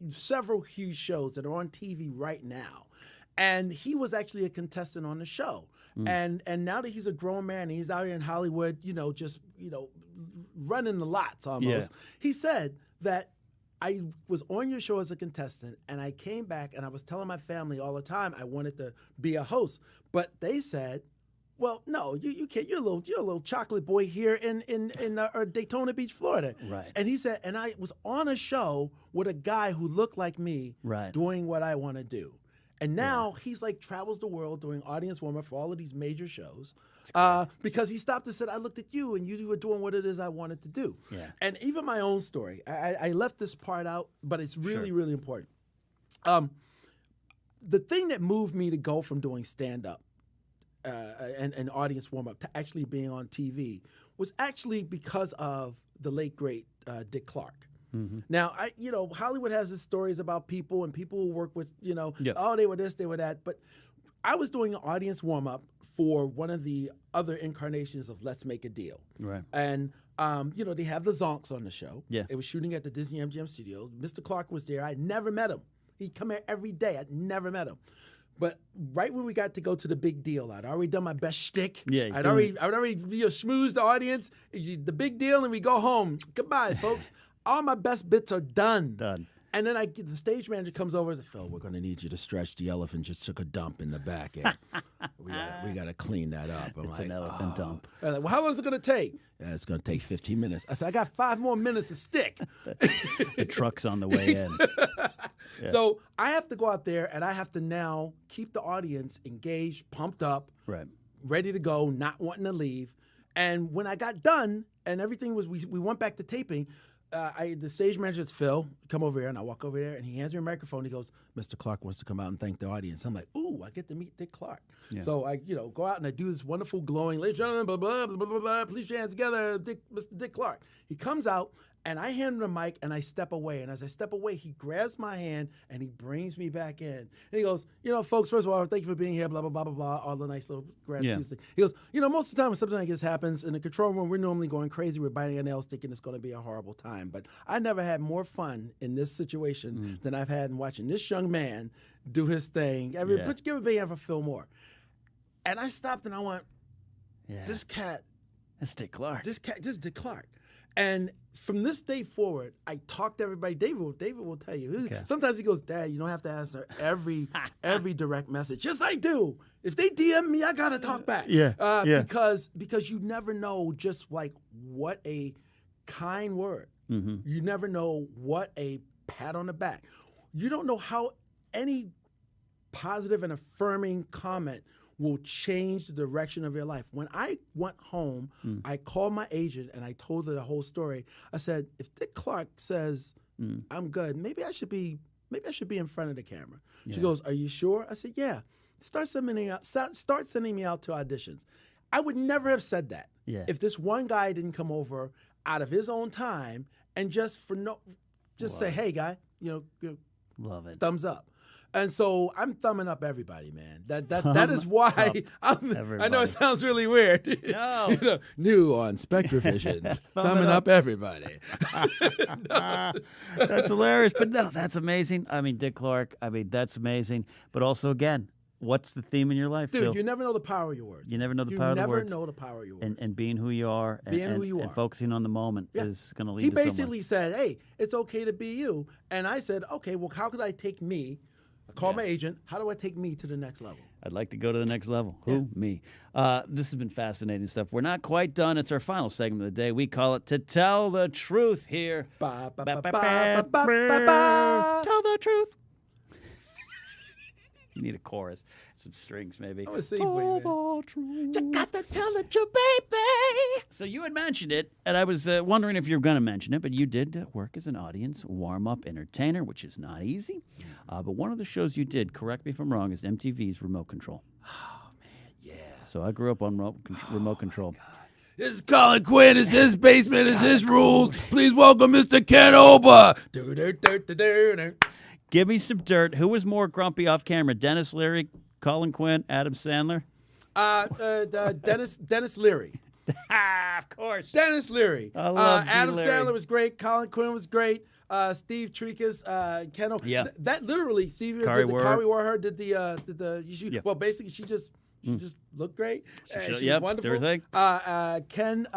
several huge shows that are on TV right now. And he was actually a contestant on the show. And now that he's a grown man and he's out here in Hollywood, running the lots almost, he said that I was on your show as a contestant, and I came back and I was telling my family all the time I wanted to be a host. But they said, well, no, you can't. You're a little chocolate boy here in Daytona Beach, Florida. Right. And he said, and I was on a show with a guy who looked like me, doing what I want to do. And now he's like travels the world doing audience warm-up for all of these major shows because he stopped and said, I looked at you and you were doing what it is I wanted to do. Yeah. And even my own story, I left this part out, but it's really, really important. The thing that moved me to go from doing stand-up and audience warm-up to actually being on TV was actually because of the late, great Dick Clark. Now, Hollywood has its stories about people and people who work with, oh, they were this, they were that. But I was doing an audience warm-up for one of the other incarnations of Let's Make a Deal. Right. And, they have the Zonks on the show. Yeah. It was shooting at the Disney MGM studios. Mr. Clark was there. I never met him. He'd come here every day. I'd never met him. But right when we got to go to the big deal, I'd already done my best shtick. Yeah, I'd already schmoozed the audience. The big deal, and we go home. Goodbye, folks. All my best bits are done. And then the stage manager comes over and says, Phil, we're going to need you to stretch. The elephant just took a dump in the back end. we got to clean that up. It's an elephant dump. I'm like, well, how long is it going to take? Yeah, it's going to take 15 minutes. I said, I got 5 more minutes to stick. The truck's on the way in. Yeah. So I have to go out there, and I have to now keep the audience engaged, pumped up, ready to go, not wanting to leave. And when I got done and everything was, we went back to taping, the stage manager says, Phil, come over here. And I walk over there, and he hands me a microphone. He goes, Mr. Clark wants to come out and thank the audience. I'm like, ooh, I get to meet Dick Clark. Yeah. So I go out, and I do this wonderful glowing, ladies and gentlemen, blah, blah, blah, blah, blah, please put your hands together, Mr. Dick Clark. He comes out, and I hand him the mic, and I step away. And as I step away, he grabs my hand, and he brings me back in. And he goes, folks, first of all, thank you for being here, blah, blah, blah, blah, blah, all the nice little gratitude things. He goes, most of the time when something like this happens in the control room, we're normally going crazy. We're biting our nails thinking it's going to be a horrible time. But I never had more fun in this situation than I've had in watching this young man do his thing. Give a big hand for Phil Moore. And I stopped, and I went, this cat. That's Dick Clark. This is Dick Clark. And from this day forward, I talk to everybody. David will tell you. Okay. Sometimes he goes, Dad, you don't have to answer every direct message. Yes, I do. If they DM me, I gotta talk back. Because you never know just like what a kind word. Mm-hmm. You never know what a pat on the back. You don't know how any positive and affirming comment will change the direction of your life. When I went home, I called my agent and I told her the whole story. I said, if Dick Clark says I'm good, maybe I should be in front of the camera. Yeah. She goes, are you sure? I said, yeah. Start sending me out to auditions. I would never have said that if this one guy didn't come over out of his own time and just say, hey guy, love it. Thumbs up. And so I'm thumbing up everybody, man. That is why I know it sounds really weird. No. New on SpectraVision, thumbing up everybody. That's hilarious. But no, that's amazing. I mean, Dick Clark, that's amazing. But also, again, what's the theme in your life, dude? Phil? You never know the power of your words. You never know the power of the words. You never know the power of your words. And being who you are. And focusing on the moment is going to lead to somewhere. He basically said, hey, it's okay to be you. And I said, okay, well, how could I take me? I called my agent. How do I take me to the next level? I'd like to go to the next level. Who? Me. This has been fascinating stuff. We're not quite done. It's our final segment of the day. We call it To Tell the Truth here. Tell the truth. You need a chorus. Some strings, maybe. I was saying, you got to tell the truth, baby. So you had mentioned it, and I was wondering if you were going to mention it, but you did work as an audience warm-up entertainer, which is not easy. But one of the shows you did, correct me if I'm wrong, is MTV's Remote Control. Oh, man, yeah. So I grew up on remote control. God. This is Colin Quinn. It's his basement. It's his rules. Please welcome Mr. Ken Oba. Give me some dirt. Who was more grumpy off camera, Dennis Leary, Colin Quinn, Adam Sandler? Dennis Leary. Of course. Dennis Leary. I love Adam Leary. Sandler was great. Colin Quinn was great. Steve Trekus, Ken Oba. Yeah. That literally, Steve Kari Warhart did the well, basically she just looked great. She was wonderful. Everything. Ken,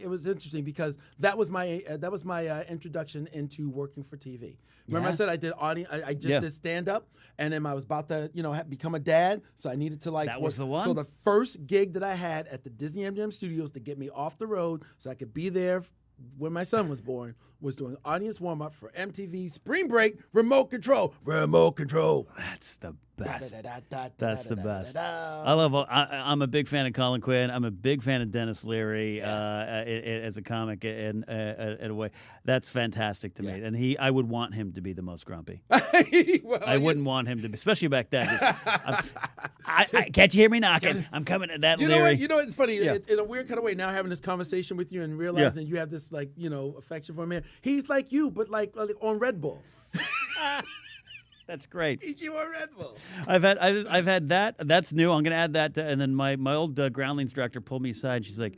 it was interesting because that was my introduction into working for TV. Remember I said I did audience. I just did stand up, and then I was about to become a dad, so I needed to That was the one. So the first gig that I had at the Disney MGM Studios to get me off the road, so I could be there when my son was born, was doing audience warm up for MTV Spring Break Remote Control. Remote Control. That's the best. That's the best. I'm a big fan of Colin Quinn. I'm a big fan of Dennis Leary as a comic in a way. That's fantastic to me. And I would want him to be the most grumpy. I wouldn't want him to be, especially back then. Can't you hear me knocking? I'm coming at that Leary. You know it's funny. In a weird kind of way, now having this conversation with you and realizing you have this affection for him. He's like you, but like on Red Bull. That's great. He's you on Red Bull. I've had that. That's new. I'm going to add that. And then my old Groundlings director pulled me aside. She's like,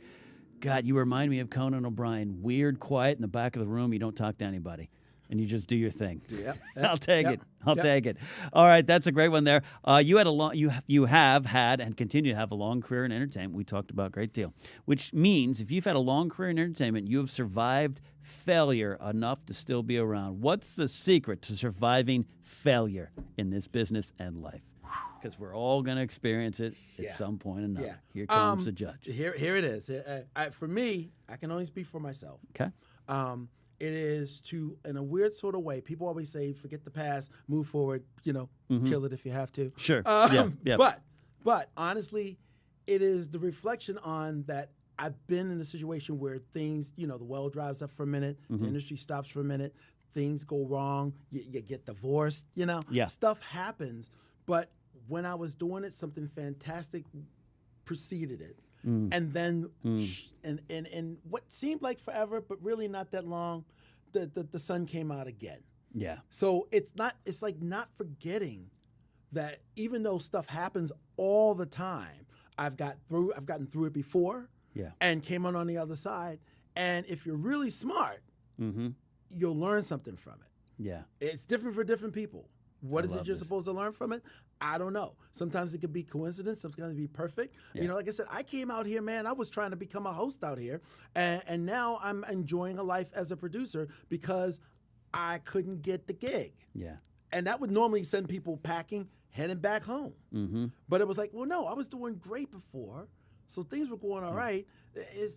God, you remind me of Conan O'Brien. Weird, quiet in the back of the room. You don't talk to anybody. and you just do your thing. Yeah. I'll take it. I'll take it. All right, that's a great one there. You have had and continue to have a long career in entertainment. We talked about a great deal, which means if you've had a long career in entertainment, you have survived failure enough to still be around. What's the secret to surviving failure in this business and life? Because we're all going to experience it at some point or another. Yeah. Here comes the judge. Here it is. For me, I can only speak for myself. Okay. It is to, in a weird sort of way, people always say, forget the past, move forward, kill it if you have to. Sure. But honestly, it is the reflection on that I've been in a situation where things, the well dries up for a minute, the industry stops for a minute, things go wrong, you get divorced, stuff happens. But when I was doing it, something fantastic preceded it. And then, and what seemed like forever, but really not that long, the sun came out again. Yeah. So it's like not forgetting that even though stuff happens all the time, I've gotten through it before. Yeah. And came on the other side. And if you're really smart, you'll learn something from it. Yeah. It's different for different people. What is it you're supposed to learn from it? I don't know. Sometimes it could be coincidence. Sometimes it could be perfect. Yeah. Like I said, I came out here, man. I was trying to become a host out here. And now I'm enjoying a life as a producer because I couldn't get the gig. Yeah. And that would normally send people packing, heading back home. But it was like, well, no, I was doing great before. So things were going all right.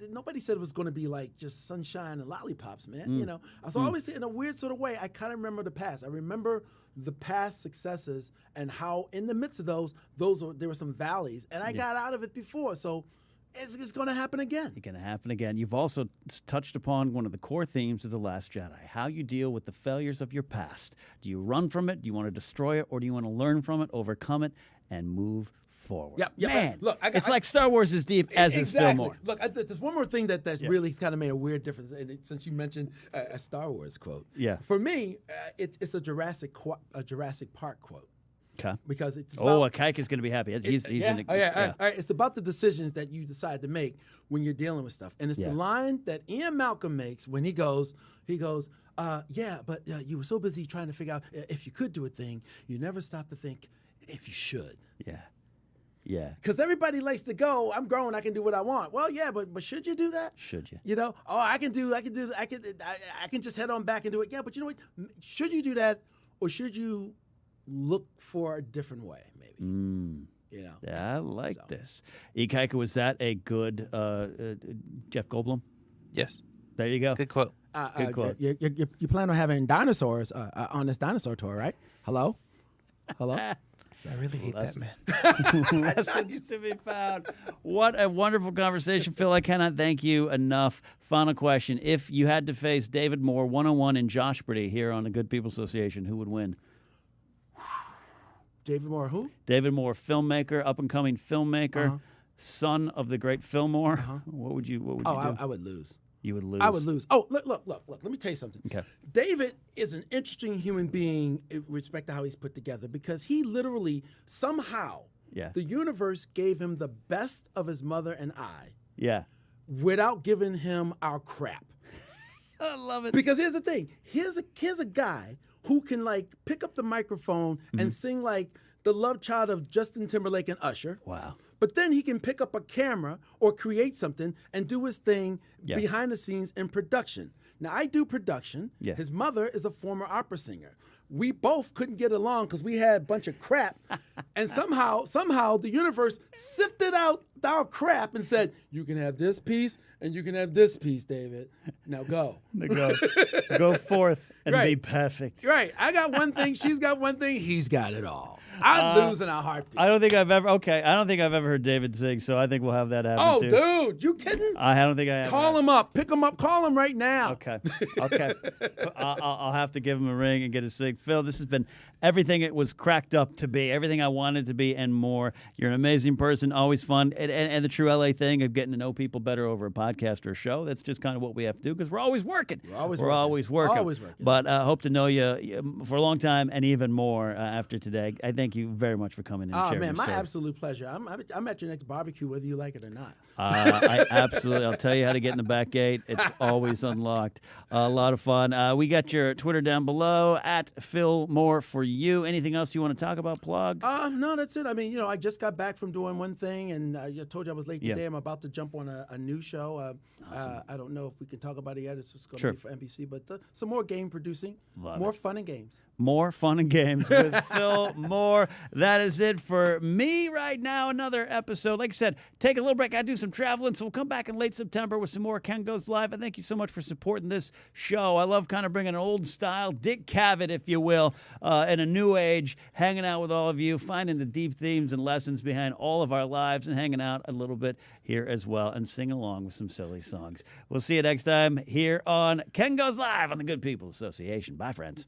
Nobody said it was going to be like just sunshine and lollipops, man. So I always say, in a weird sort of way, I kind of remember the past. I remember the past successes and how in the midst of there were some valleys, and I got out of it before. So it's going to happen again. It's going to happen again. You've also touched upon one of the core themes of The Last Jedi, how you deal with the failures of your past. Do you run from it? Do you want to destroy it? Or do you want to learn from it, overcome it, and move forward? Yep. Man, look, it's like Star Wars is deep, as is Fillmore. Look, there's one more thing that's really kind of made a weird difference, and since you mentioned a Star Wars quote. Yeah. For me, it's a Jurassic Park quote. Okay. Because it's about, Akaik is going to be happy. He's in All right. It's about the decisions that you decide to make when you're dealing with stuff, and it's the line that Ian Malcolm makes when he goes, but you were so busy trying to figure out if you could do a thing, you never stop to think if you should. Yeah. Yeah. Because everybody likes to go, I'm grown, I can do what I want. Well, yeah, but should you do that? Should you? I can just head on back and do it. Yeah, but you know what? Should you do that, or should you look for a different way, maybe? Yeah, I like this. Ikaika, was that a good Jeff Goldblum? Yes. There you go. Good quote. Good quote. You plan on having dinosaurs on this dinosaur tour, right? Hello? I really hate that man. Lessons to be found. What a wonderful conversation, Phil. I cannot thank you enough. Final question. If you had to face David Moore one-on-one in Joshberry here on the Good People Association, who would win? David Moore, who? David Moore, filmmaker, up-and-coming filmmaker, son of the great Fillmore. What would you do? I would lose. You would lose. I would lose. Oh, look. Let me tell you something. Okay. David is an interesting human being with respect to how he's put together, because he literally, somehow, the universe gave him the best of his mother and I. Yeah. Without giving him our crap. I love it. Because here's the thing. Here's a guy who can pick up the microphone and sing the love child of Justin Timberlake and Usher. Wow. But then he can pick up a camera or create something and do his thing behind the scenes in production. Now, I do production. Yeah. His mother is a former opera singer. We both couldn't get along because we had a bunch of crap. And somehow the universe sifted out our crap and said, you can have this piece and you can have this piece, David. Now go. Go forth and be perfect. Right. I got one thing, she's got one thing, he's got it all. I'd lose in a heartbeat. I don't think I've ever heard David sing, so I think we'll have that happen too. Oh, dude, you kidding? I don't think I have. Call him up. Pick him up. Call him right now. Okay. I'll have to give him a ring and get a sing. Phil, this has been everything it was cracked up to be, everything I wanted to be and more. You're an amazing person, always fun. And the true LA thing of getting to know people better over a podcast or a show, that's just kind of what we have to do because we're always working. We're always working. Always working. But I hope to know you for a long time and even more after today. I think thank you very much for coming in. Oh, and sharing man, your my story. absolute pleasure. I'm at your next barbecue, whether you like it or not. I'll tell you how to get in the back gate. It's always unlocked. A lot of fun. We got your Twitter down below at Phil Moore for you. Anything else you want to talk about, plug? No, that's it. I mean, I just got back from doing one thing, and I told you I was late today. I'm about to jump on a new show. Awesome. I don't know if we can talk about it yet. It's just going to be for NBC, but some more game producing, more fun and games. More fun and games with Phil Moore. That is it for me right now. Another episode. Like I said, take a little break. I do some traveling, so we'll come back in late September with some more Ken Goes Live. And thank you so much for supporting this show. I love kind of bringing an old style, Dick Cavett, if you will, in a new age, hanging out with all of you, finding the deep themes and lessons behind all of our lives, and hanging out a little bit here as well, and singing along with some silly songs. We'll see you next time here on Ken Goes Live on the Good People Association. Bye, friends.